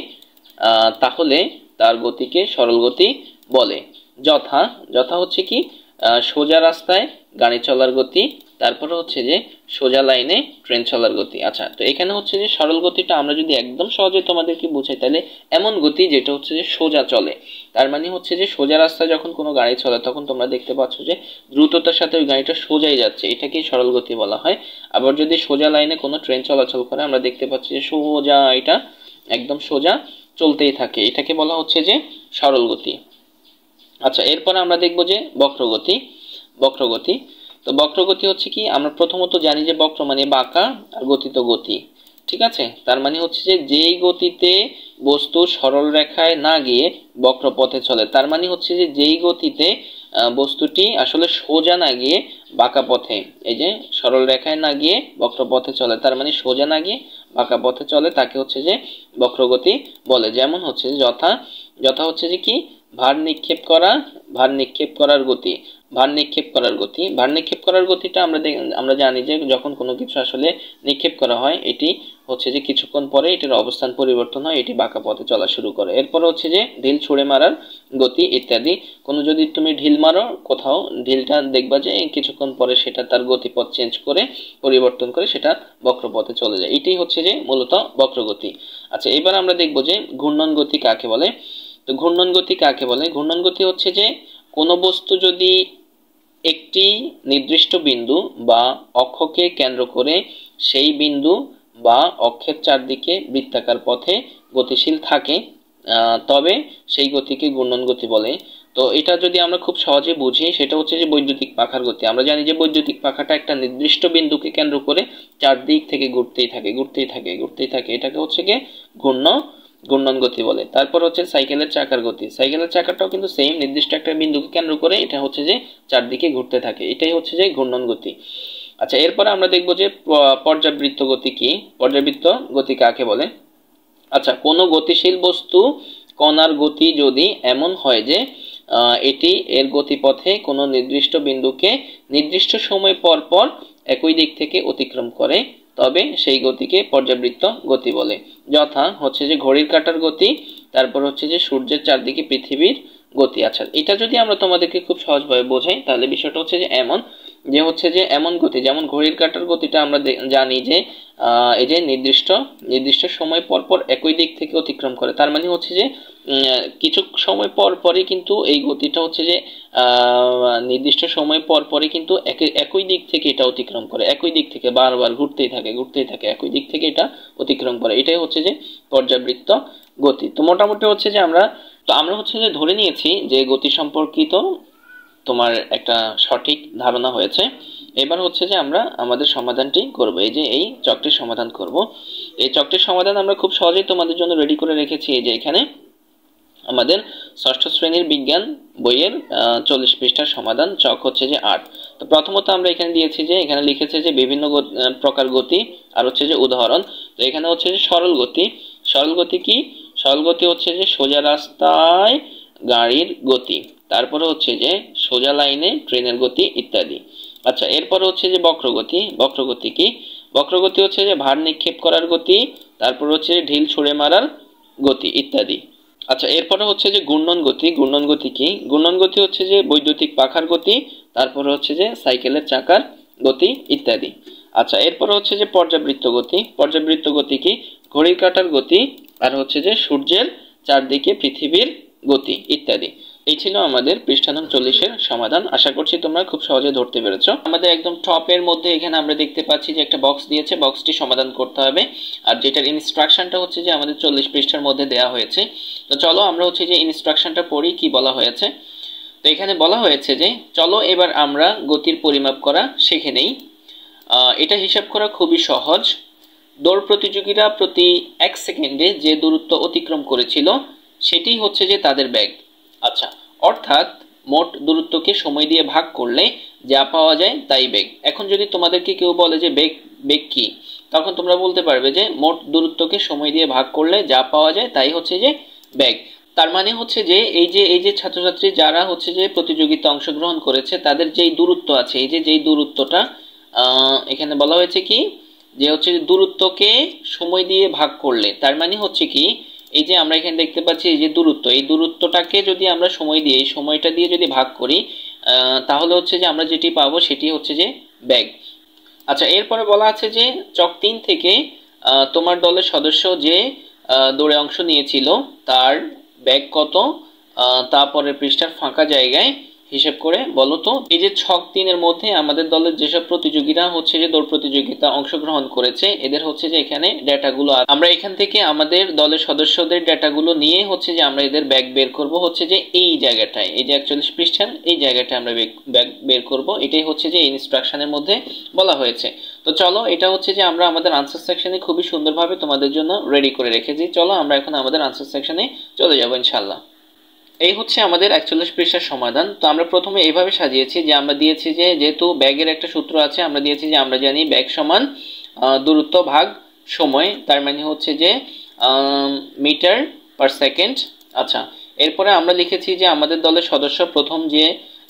তাহলে তার গতিকে সরল গতি বলে। যথা যথা হচ্ছে কি, সোজা রাস্তায় গাড়ি চলার গতি, তারপরে হচ্ছে যে সোজা লাইনে ট্রেন চলার গতি। আচ্ছা, তো এখানে হচ্ছে যে সরল গতিটা আমরা যদি একদম সহজে তোমাদেরকে বুঝাই তাহলে এমন গতি যেটা হচ্ছে যে সোজা চলে। তার মানে হচ্ছে যে সোজা রাস্তায় যখন কোনো গাড়ি চলে তখন তোমরা দেখতে পাচ্ছ যে দ্রুততার সাথে ওই গাড়িটা সোজাই যাচ্ছে, এটাকেই সরল গতি বলা হয়। আবার যদি সোজা লাইনে কোনো ট্রেন চলাচল করে আমরা দেখতে পাচ্ছি যে সোজা এটা একদম সোজা চলতেই থাকে, এটাকে বলা হচ্ছে যে সরল গতি। আচ্ছা, এরপর আমরা দেখব যে বক্রগতি। বক্রগতি, তো বক্রগতি হচ্ছে কি, আমরা প্রথমত জানি যে বক্র মানে বাঁকা আর গতি তো গতি। ঠিক আছে, তার মানে হচ্ছে যে যেই গতিতে বস্তু সরল রেখায় না গিয়ে বক্র পথে চলে, তার মানে হচ্ছে যে যেই গতিতে বস্তুটি আসলে সোজা না গিয়ে বাঁকা পথে, এই যে সরল রেখায় না গিয়ে বক্র পথে চলে, তার মানে সোজা না গিয়ে বাঁকা পথে চলে, তাকে হচ্ছে যে বক্রগতি বলে। যেমন হচ্ছে যথা যথা হচ্ছে যে কি, ভার নিক্ষেপ করা, ভার নিক্ষেপ করার গতি, ভার নিক্ষেপ করার গতি। ভার নিক্ষেপ করার গতিটা আমরা জানি যে যখন কোনো কিছু আসলে নিক্ষেপ করা হয় এটি হচ্ছে যে কিছুক্ষণ পরে এটির অবস্থান পরিবর্তন হয়, এটি বাঁকা পথে চলা শুরু করে। এরপর হচ্ছে যে ঢিল ছুঁড়ে মারার গতি ইত্যাদি। কোনো যদি তুমি ঢিল মারো কোথাও, ঢিলটা দেখবা যে কিছুক্ষণ পরে সেটা তার গতিপথ চেঞ্জ করে পরিবর্তন করে সেটা বক্রপথে চলে যায়, এটাই হচ্ছে যে মূলত বক্রগতি। আচ্ছা, এবার আমরা দেখব যে ঘূর্ণন গতি কাকে বলে। তো ঘূর্ণন গতি কাকে বলে? ঘূর্ণন গতি হচ্ছে যে কোনো বস্তু যদি একটি নির্দিষ্ট বিন্দু বা অক্ষকে কেন্দ্র করে সেই বিন্দু বা অক্ষের চারদিকে বৃত্তাকার পথে গতিশীল থাকে তবে সেই গতিকে ঘূর্ণন গতি বলে। তো এটা যদি আমরা খুব সহজে বুঝি সেটা হচ্ছে যে বৈদ্যুতিক পাখার গতি। আমরা জানি যে বৈদ্যুতিক পাখাটা একটা নির্দিষ্ট বিন্দুকে কেন্দ্র করে চারদিক থেকে ঘুরতেই থাকে ঘুরতেই থাকে ঘুরতেই থাকে, এটাকে হচ্ছে কি ঘূর্ণন গতি বলে। তারপর হচ্ছে সাইকেলের চাকার গতি। সাইকেলের চাকাটাও কিন্তু সেম নির্দিষ্ট একটা বিন্দুকে কেন্দ্র করে এটা হচ্ছে যে চারদিকে ঘুরতে থাকে, এটাই হচ্ছে যে ঘূর্ণন গতি। আচ্ছা, এরপরে আমরা দেখব যে পর্যাবৃত্ত গতি কি। পর্যাবৃত্ত গতি কাকে বলে? আচ্ছা, কোনো গতিশীল বস্তু কণার গতি যদি এমন হয় যে এটি এর গতিপথে কোনো নির্দিষ্ট বিন্দুকে নির্দিষ্ট সময় পর পর একই দিক থেকে অতিক্রম করে তবে সেই গতিকে পর্যাবৃত্ত গতি বলে। যথা হচ্ছে যে ঘড়ির কাঁটার গতি, তারপর হচ্ছে যে সূর্যের চারদিকে পৃথিবীর গতি। আচ্ছা, এটা যদি আমরা তোমাদেরকে খুব সহজভাবে বোঝাই তাহলে বিষয়টা হচ্ছে যে এমন যে হচ্ছে যে এমন গতি যেমন ঘড়ির কাঁটার গতিটা আমরা জানি যে এই যে নির্দিষ্ট সময় পর পর একই দিক থেকে অতিক্রম করে, তার মানে হচ্ছে যে কিছু সময় পর পরই কিন্তু এই গতিটা হচ্ছে যে নির্দিষ্ট সময় পর পরই কিন্তু একই দিক থেকে এটা অতিক্রম করে, একই দিক থেকে বারবার ঘুরতেই থাকে একই দিক থেকে এটা অতিক্রম করে, এটাই হচ্ছে যে পর্যাবৃত্ত গতি। তো মোটামুটি হচ্ছে যে আমরা হচ্ছে যে ধরে নিয়েছি যে গতি সম্পর্কিত তোমার একটা সঠিক ধারণা হয়েছে। এবার হচ্ছে যে আমরা আমাদের সমাধানটি করব, এই যে এই চকটির সমাধান করব। এই চকটির সমাধান আমরা খুব সহজেই তোমাদের জন্য রেডি করে রেখেছি। এই যে এখানে আমাদের ষষ্ঠ শ্রেণীর বিজ্ঞান বইয়ের 40 পৃষ্ঠার সমাধান, চক হচ্ছে যে 8। তো প্রথমত আমরা এখানে দিয়েছি যে এখানে লিখেছে যে বিভিন্ন প্রকার গতি আর হচ্ছে যে উদাহরণ। তো এখানে হচ্ছে যে সরল গতি। সরল গতি কি? সরল গতি হচ্ছে যে সোজা রাস্তায় গাড়ির গতি, তারপরে হচ্ছে যে সোজা লাইনে ট্রেনের গতি ইত্যাদি। আচ্ছা, এরপর হচ্ছে যে বক্রগতি। বক্রগতি কি? বক্রগতি হচ্ছে যে ভার নিক্ষেপ করার গতি, তারপর হচ্ছে ঢিল ছুঁড়ে মারার গতি ইত্যাদি। আচ্ছা, এরপরে হচ্ছে যে ঘূর্ণন গতি। ঘূর্ণন গতি কি? ঘূর্ণন গতি হচ্ছে যে বৈদ্যুতিক পাখার গতি, তারপরে হচ্ছে যে সাইকেলের চাকার গতি ইত্যাদি। আচ্ছা, এরপরে হচ্ছে যে পর্যাবৃত্ত গতি। পর্যাবৃত্ত গতি কি? ঘড়ির কাঁটার গতি আর হচ্ছে যে সূর্যের চারদিকে পৃথিবীর গতি ইত্যাদি। এই ছিল আমাদের পৃষ্ঠা নং 40-এর সমাধান। আশা করছি তোমরা খুব সহজে ধরতে পেরেছো। আমাদের একদম টপের মধ্যে এখানে আমরা দেখতে পাচ্ছি যে একটা বক্স দিয়েছে, বক্সটি সমাধান করতে হবে। আর যেটার ইনস্ট্রাকশনটা হচ্ছে যে আমাদের 40 পৃষ্ঠার মধ্যে দেওয়া হয়েছে। তো চলো আমরা হচ্ছে যে ইনস্ট্রাকশনটা পড়ি কি বলা হয়েছে। তো এখানে বলা হয়েছে যে চলো এবার আমরা গতির পরিমাপ করা শিখে নেই। এটা হিসাব করা খুবই সহজ। দৌড় প্রতিযোগীরা প্রতি 1 সেকেন্ডে যে দূরত্ব অতিক্রম করেছিল সেটি হচ্ছে যে তাদের বেগ। আচ্ছা, অর্থাৎ মোট দূরত্বকে সময় দিয়ে ভাগ করলে যা পাওয়া যায় তাই বেগ। এখন যদি তোমাদেরকে কেউ বলে যে বেগ কি, তখন তোমরা বলতে পারবে যে মোট দূরত্বকে সময় দিয়ে ভাগ করলে যা পাওয়া যায় তাই হচ্ছে যে বেগ। তার মানে হচ্ছে যে এই যে ছাত্রছাত্রী যারা হচ্ছে যে প্রতিযোগিতা অংশগ্রহণ করেছে তাদের যেই দূরত্ব আছে, এই যে যেই দূরত্বটা এখানে বলা হয়েছে কি যে হচ্ছে দূরত্বকে সময় দিয়ে ভাগ করলে, তার মানে হচ্ছে কি এই যে আমরা এখানে দেখতে পাচ্ছি এই যে দূরত্ব, এই দূরত্বটাকে যদি আমরা সময় দিয়ে এই সময়টা দিয়ে যদি ভাগ করি তাহলে হচ্ছে যে আমরা যেটি পাবো সেটি হচ্ছে যে বেগ। আচ্ছা, এরপরে বলা আছে যে চক 3 থেকে তোমার দলের সদস্য যে দৌড়ে অংশ নিয়েছিল তার বেগ কত, তারপরে পৃষ্ঠার ফাঁকা জায়গায় হিসেব করে বলো তো। এই যে ছক 3-এর মধ্যে আমাদের দলের যেসব প্রতিযোগীরা হচ্ছে যে দৌড় প্রতিযোগিতা অংশগ্রহণ করেছে এদের হচ্ছে যে এখানে ডেটাগুলো আমরা এখান থেকে আমাদের দলের সদস্যদের ডেটাগুলো নিয়ে হচ্ছে যে আমরা এদের ব্যাগ বের করব হচ্ছে যে এই জায়গাটায়, এই যে 41 পৃষ্ঠার এই জায়গাটায় আমরা ব্যাগ বের করব। এটাই হচ্ছে যে ইনস্ট্রাকশনের মধ্যে বলা হয়েছে। তো চলো এটা হচ্ছে যে আমরা আমাদের আনসার সেকশনে খুবই সুন্দরভাবে তোমাদের জন্য রেডি করে রেখেছি। চলো আমরা এখন আমাদের আনসার সেকশনে চলে যাব ইনশাআল্লাহ। এই হচ্ছে আমাদের 41 পৃষ্ঠার সমাধান। তো আমরা প্রথমে এইভাবে সাজিয়েছি যে আমরা দিয়েছি যে যেহেতু ব্যাগের একটা সূত্র আছে, আমরা দিয়েছি যে আমরা জানি ব্যাগ সমান দূরত্ব ভাগ সময়, তার মানে হচ্ছে যে মিটার পার সেকেন্ড। আচ্ছা, এরপরে আমরা লিখেছি যে আমাদের দলের সদস্য প্রথম যে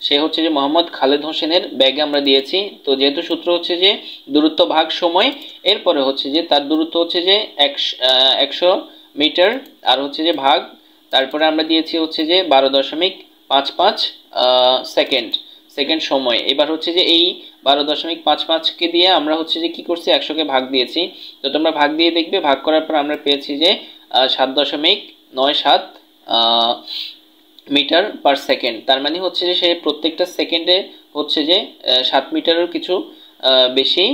সে হচ্ছে যে মোহাম্মদ খালেদ হোসেনের ব্যাগ আমরা দিয়েছি। তো যেহেতু সূত্র হচ্ছে যে দূরত্ব ভাগ সময়, এরপরে হচ্ছে যে তার দূরত্ব হচ্ছে যে 100 মিটার আর হচ্ছে যে ভাগ, তারপরে আমরা দিয়েছি হচ্ছে যে 12.55 সেকেন্ড সময়। এবার হচ্ছে যে এই 12.55কে দিয়ে আমরা হচ্ছে যে কি করছি 100কে ভাগ দিয়েছি। তো তোমরা ভাগ দিয়ে দেখবে, ভাগ করার পর আমরা পেয়েছি যে 7.97 মিটার পার সেকেন্ড। তার মানে হচ্ছে যে সে প্রত্যেকটা সেকেন্ডে হচ্ছে যে 7 মিটারের কিছু বেশি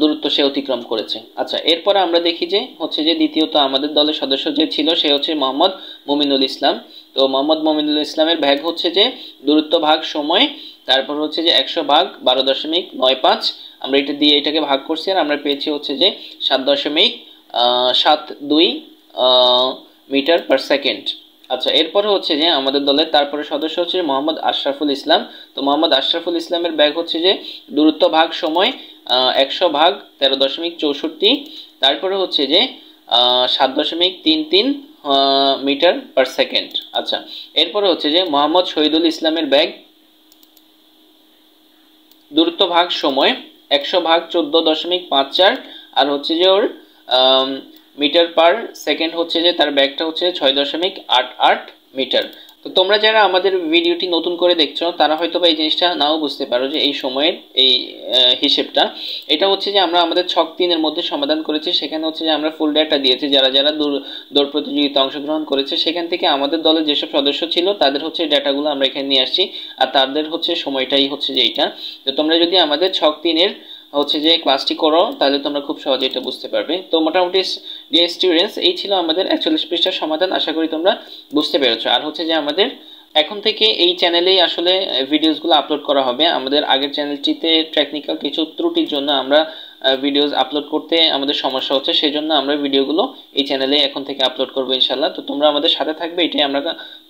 দূরত্ব সে অতিক্রম করেছে। আচ্ছা, এরপরে আমরা দেখি যে হচ্ছে যে দ্বিতীয়ত আমাদের দলের সদস্য যে ছিল সে হচ্ছে মোহাম্মদ মমিনুল ইসলাম। তো মোহাম্মদ মমিনুল ইসলামের ব্যাগ হচ্ছে যে দূরত্ব ভাগ সময়, তারপর হচ্ছে যে 100 ভাগ 12.95, আমরা এটা দিয়ে এটাকে ভাগ করছি আর আমরা পেয়েছি হচ্ছে যে 7.72 মিটার পার সেকেন্ড। আচ্ছা, এরপরে হচ্ছে যে আমাদের দলের তারপরে সদস্য হচ্ছে মোহাম্মদ আশরাফুল ইসলাম। তো মোহাম্মদ আশরাফুল ইসলামের ব্যাগ হচ্ছে যে দূরত্ব ভাগ সময় 100 ভাগ 13.64, তারপরে হচ্ছে যে 7.33 মিটার পার সেকেন্ড। আচ্ছা, এরপরে হচ্ছে যে মোহাম্মদ শহীদুল ইসলামের ব্যাগ দূরত্ব ভাগ সময় 100 ভাগ 14.54 আর হচ্ছে যে ওর মিটার পার সেকেন্ড হচ্ছে যে তার ব্যাগটা হচ্ছে 6.88 মিটার। তো তোমরা যারা আমাদের ভিডিওটি নতুন করে দেখছো তারা হয়তো বা এই জিনিসটা নাও বুঝতে পারো যে এই সময়ের এই হিসেবটা এটা হচ্ছে যে আমরা আমাদের ছক 3-এর মধ্যে সমাধান করেছি। সেখানে হচ্ছে যে আমরা ফুল ডেটা দিয়েছি যারা যারা দৌড় প্রতিযোগিতা অংশগ্রহণ করেছে, সেখান থেকে আমাদের দলের যেসব সদস্য ছিল তাদের হচ্ছে ডেটাগুলো আমরা এখানে নিয়ে আসছি আর তাদের হচ্ছে সময়টাই হচ্ছে যে এইটা। তো তোমরা যদি আমাদের ছক 3-এর হচ্ছে যে ক্লাসটি করো তাহলে তোমরা খুব সহজে এটা বুঝতে পারবে। তো মোটামুটি ডিয়ার স্টুডেন্টস এই ছিল আমাদের 41 পৃষ্ঠার সমাধান। আশা করি তোমরা বুঝতে পেরেছো। আর হচ্ছে যে আমাদের এখন থেকে এই চ্যানেলেই আসলে ভিডিওসগুলো আপলোড করা হবে। আমাদের আগের চ্যানেলটিতে টেকনিক্যাল কিছু ত্রুটির জন্য আমরা ভিডিওস আপলোড করতে আমাদের সমস্যা হচ্ছে, সেই জন্য আমরা ভিডিওগুলো এই চ্যানেলে এখন থেকে আপলোড করবো ইনশাল্লাহ। তো তোমরা আমাদের সাথে থাকবে এটাই আমরা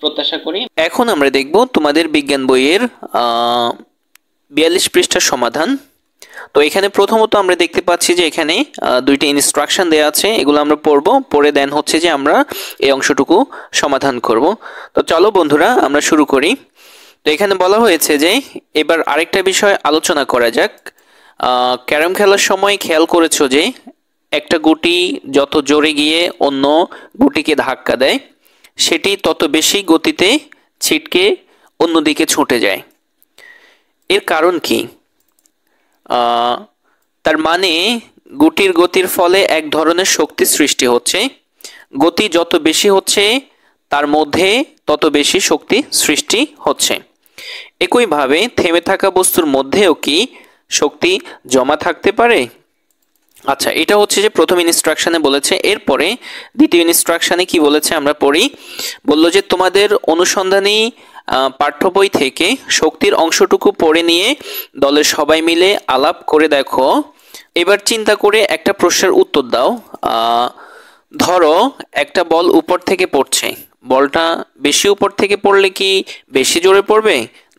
প্রত্যাশা করি। এখন আমরা দেখব তোমাদের বিজ্ঞান বইয়ের 42 পৃষ্ঠার সমাধান। তো এখানে প্রথমত আমরা দেখতে পাচ্ছি যে এখানে দুইটা ইনস্ট্রাকশন দেওয়া আছে, এগুলো আমরা পড়বো, পড়ে দেন হচ্ছে যে আমরা এই অংশটুকু সমাধান করব। তো চলো বন্ধুরা আমরা শুরু করি। তো এখানে বলা হয়েছে যে এবার আরেকটা বিষয় আলোচনা করা যাক। ক্যারম খেলার সময় খেয়াল করেছো যে একটা গুটি যত জোরে গিয়ে অন্য গুটিকে ধাক্কা দেয় সেটি তত বেশি গতিতে ছিটকে অন্যদিকে ছুটে যায়। এর কারণ কি? তার মানে গতির ফলে এক ধরনের শক্তি সৃষ্টি হচ্ছে। গতি যত বেশি হচ্ছে তার মধ্যে তত বেশি শক্তি সৃষ্টি হচ্ছে। একইভাবে থেমে থাকা বস্তুর মধ্যেও কি শক্তি জমা থাকতে পারে? আচ্ছা, এটা হচ্ছে যে প্রথম ইনস্ট্রাকশনে বলেছে। এরপরে দ্বিতীয় ইনস্ট্রাকশনে কি বলেছে আমরা পড়ি। বললো যে তোমাদের অনুসন্ধানী পাঠ্য বই থেকে শক্তির অংশটুকু পড়ে নিয়ে দলের সবাই মিলে আলাপ করে দেখো। এবার চিন্তা করে একটা প্রশ্নের উত্তর দাও। ধরো একটা বল উপর থেকে পড়ছে, বলটা বেশি উপর থেকে পড়লে কি বেশি জোরে পড়বে,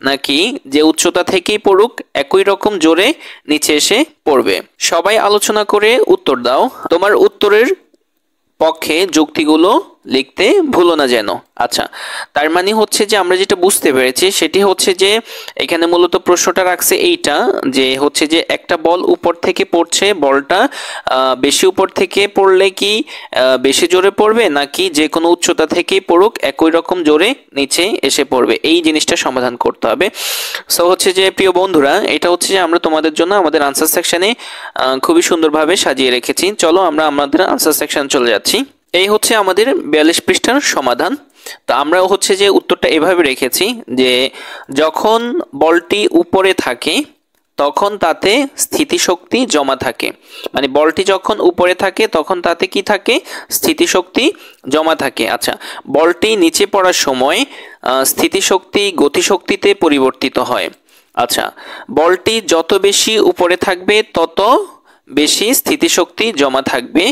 নাকি যে উচ্চতা থেকেই পড়ুক একই রকম জোরে নিচে এসে পড়বে? সবাই আলোচনা করে উত্তর দাও। তোমার উত্তরের পক্ষে যুক্তিগুলো লিখতে ভুলো না যেন। আচ্ছা, তার মানে হচ্ছে যে আমরা যেটা বুঝতে পেরেছি সেটি হচ্ছে যে এখানে মূলত প্রশ্নটা রাখছে এইটা, যে হচ্ছে যে একটা বল উপর থেকে পড়ছে, বলটা বেশি উপর থেকে পড়লে কি বেশি জোরে পড়বে, নাকি যে কোনো উচ্চতা থেকেই পড়ুক একই রকম জোরে নিচে এসে পড়বে? এই জিনিসটা সমাধান করতে হবে। সো হচ্ছে যে প্রিয় বন্ধুরা, এটা হচ্ছে যে আমরা তোমাদের জন্য আমাদের আনসার সেকশনে খুবই সুন্দরভাবে সাজিয়ে রেখেছি। চলো আমরা আমাদের আনসার সেকশন চলে যাচ্ছি। এই হচ্ছে আমাদের 42 পৃষ্ঠার সমাধান। তো আমরা হচ্ছে যে উত্তরটা এভাবে রেখেছি যে যখন বলটি উপরে থাকে তখন তাতে স্থিতিশক্তি জমা থাকে। মানে বলটি যখন উপরে থাকে তখন তাতে কি থাকে? স্থিতিশক্তি জমা থাকে। আচ্ছা, বলটি নিচে পড়ার সময় স্থিতিশক্তি গতিশক্তিতে পরিবর্তিত হয়। আচ্ছা, বলটি যত বেশি উপরে থাকবে তত বেশি স্থিতিশক্তি জমা থাকবে।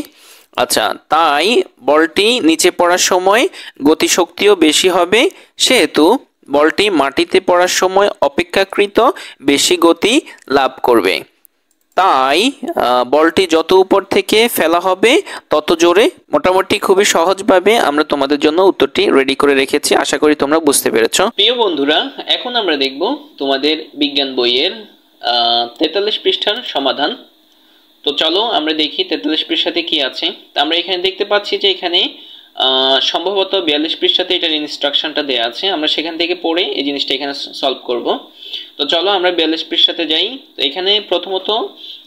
আচ্ছা, তাই বলটি নিচে পড়ার সময় গতিশক্তিও বেশি হবে, সেহেতু বলটি মাটিতে পড়ার সময় অপেক্ষাকৃত বেশি গতি লাভ করবে। তাই বলটি যত উপর থেকে ফেলা হবে তত জোরে। মোটামুটি খুবই সহজভাবে আমরা তোমাদের জন্য উত্তরটি রেডি করে রেখেছি। আশা করি তোমরা বুঝতে পেরেছো। প্রিয় বন্ধুরা, এখন আমরা দেখব তোমাদের বিজ্ঞান বইয়ের 43 পৃষ্ঠার সমাধান। তো চলো আমরা দেখি 43 পৃষ্ঠাতে কি আছে। তো আমরা এখানে দেখতে পাচ্ছি যে এখানে সম্ভবত 42 পৃষ্ঠাতে এটার ইনস্ট্রাকশনটা দেওয়া আছে। আমরা সেখান থেকে পড়ে এই জিনিসটা এখানে সলভ করব। তো চলো আমরা 42 পৃষ্ঠাতে যাই। তো এখানে প্রথমত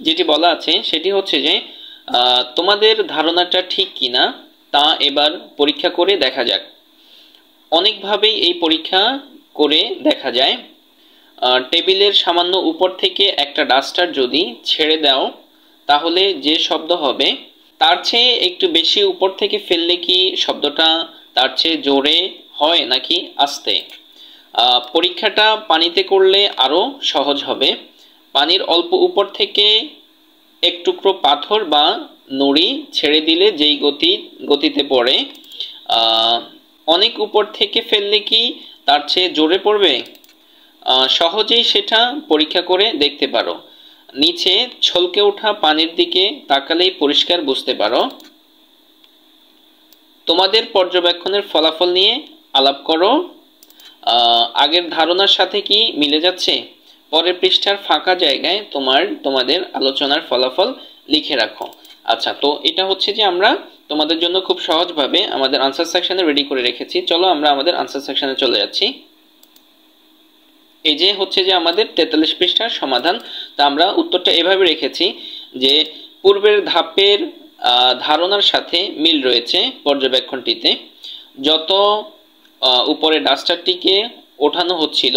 যেটি বলা আছে সেটি হচ্ছে যে তোমাদের ধারণাটা ঠিক কিনা তা এবার পরীক্ষা করে দেখা যাক। অনেকভাবেই এই পরীক্ষা করে দেখা যায়। টেবিলের সামান্য উপর থেকে একটা ডাস্টার যদি ছেড়ে দাও তাহলে যে শব্দ হবে তার চেয়ে একটু বেশি উপর থেকে ফেললে কি শব্দটা তার চেয়ে জোরে হয় নাকি আস্তে? পরীক্ষাটা পানিতে করলে আরো সহজ হবে। পানির অল্প উপর থেকে এক টুকরো পাথর বা নুড়ি ছেড়ে দিলে যেই গতিতে পড়ে, অনেক উপর থেকে ফেললে কি তার চেয়ে জোরে পড়বে? সহজেই সেটা পরীক্ষা করে দেখতে পারো। নিচে ছলকে ওঠা পানির দিকে তাকালেই পরিষ্কার বুঝতে পারো। তোমাদের পর্যবেক্ষণের ফলাফল নিয়ে আলাপ করো। আগের ধারণার সাথে কি মিলে যাচ্ছে? পরের পৃষ্ঠার ফাঁকা জায়গায় তোমাদের আলোচনার ফলাফল লিখে রাখো। আচ্ছা, তো এটা হচ্ছে যে আমরা তোমাদের জন্য খুব সহজভাবে আমাদের আনসার সেকশনে রেডি করে রেখেছি। চলো আমরা আমাদের আনসার সেকশনে চলে যাচ্ছি। এই যে হচ্ছে যে আমাদের 43 পৃষ্ঠার সমাধান। তা আমরা উত্তরটা এভাবে রেখেছি যে পূর্বের ধাপের ধারণার সাথে মিল রয়েছে পর্যবেক্ষণটিতে। যত উপরে ডাস্টারটিকে ওঠানো হচ্ছিল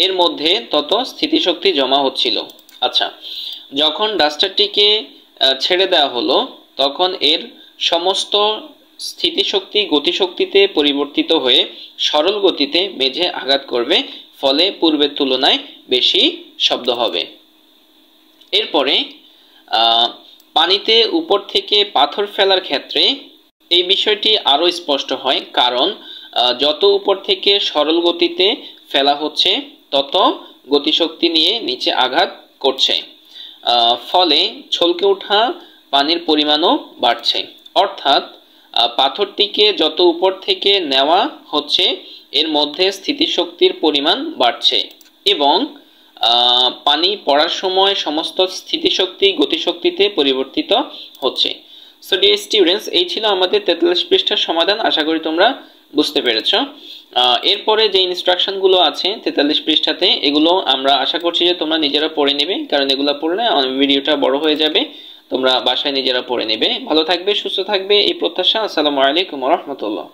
এর মধ্যে তত স্থিতিশক্তি জমা হচ্ছিল। আচ্ছা, যখন ডাস্টারটিকে ছেড়ে দেওয়া হলো তখন এর সমস্ত স্থিতিশক্তি গতিশক্তিতে পরিবর্তিত হয়ে সরল গতিতে মেঝে আঘাত করবে, ফলে পূর্বের তুলনায় বেশি শব্দ হবে। এরপরে পানিতে উপর থেকে পাথর ফেলার ক্ষেত্রে এই বিষয়টি আরো স্পষ্ট হয়, কারণ যত উপর থেকে সরল গতিতে ফেলা হচ্ছে তত গতিশক্তি নিয়ে নিচে আঘাত করছে, ফলে ছলকে ওঠা পানির পরিমাণও বাড়ছে। অর্থাৎ পাথরটিকে যত উপর থেকে নেওয়া হচ্ছে এর মধ্যে স্থিতিশক্তির পরিমাণ বাড়ছে এবং পানি পড়ার সময় সমস্ত স্থিতিশক্তি গতিশক্তিতে পরিবর্তিত হচ্ছে। সো ডিয়ার স্টুডেন্টস, এই ছিল আমাদের 43 পৃষ্ঠার সমাধান। আশা করি তোমরা বুঝতে পেরেছ। এরপরে যে ইনস্ট্রাকশনগুলো আছে 43 পৃষ্ঠাতে, এগুলো আমরা আশা করছি যে তোমরা নিজেরা পড়ে নেবে, কারণ এগুলো পড়লে ভিডিওটা বড় হয়ে যাবে। তোমরা বাসায় নিজেরা পড়ে নেবে। ভালো থাকবে, সুস্থ থাকবে এই প্রত্যাশা। আসসালামু আলাইকুম ওয়া রাহমাতুল্লাহ।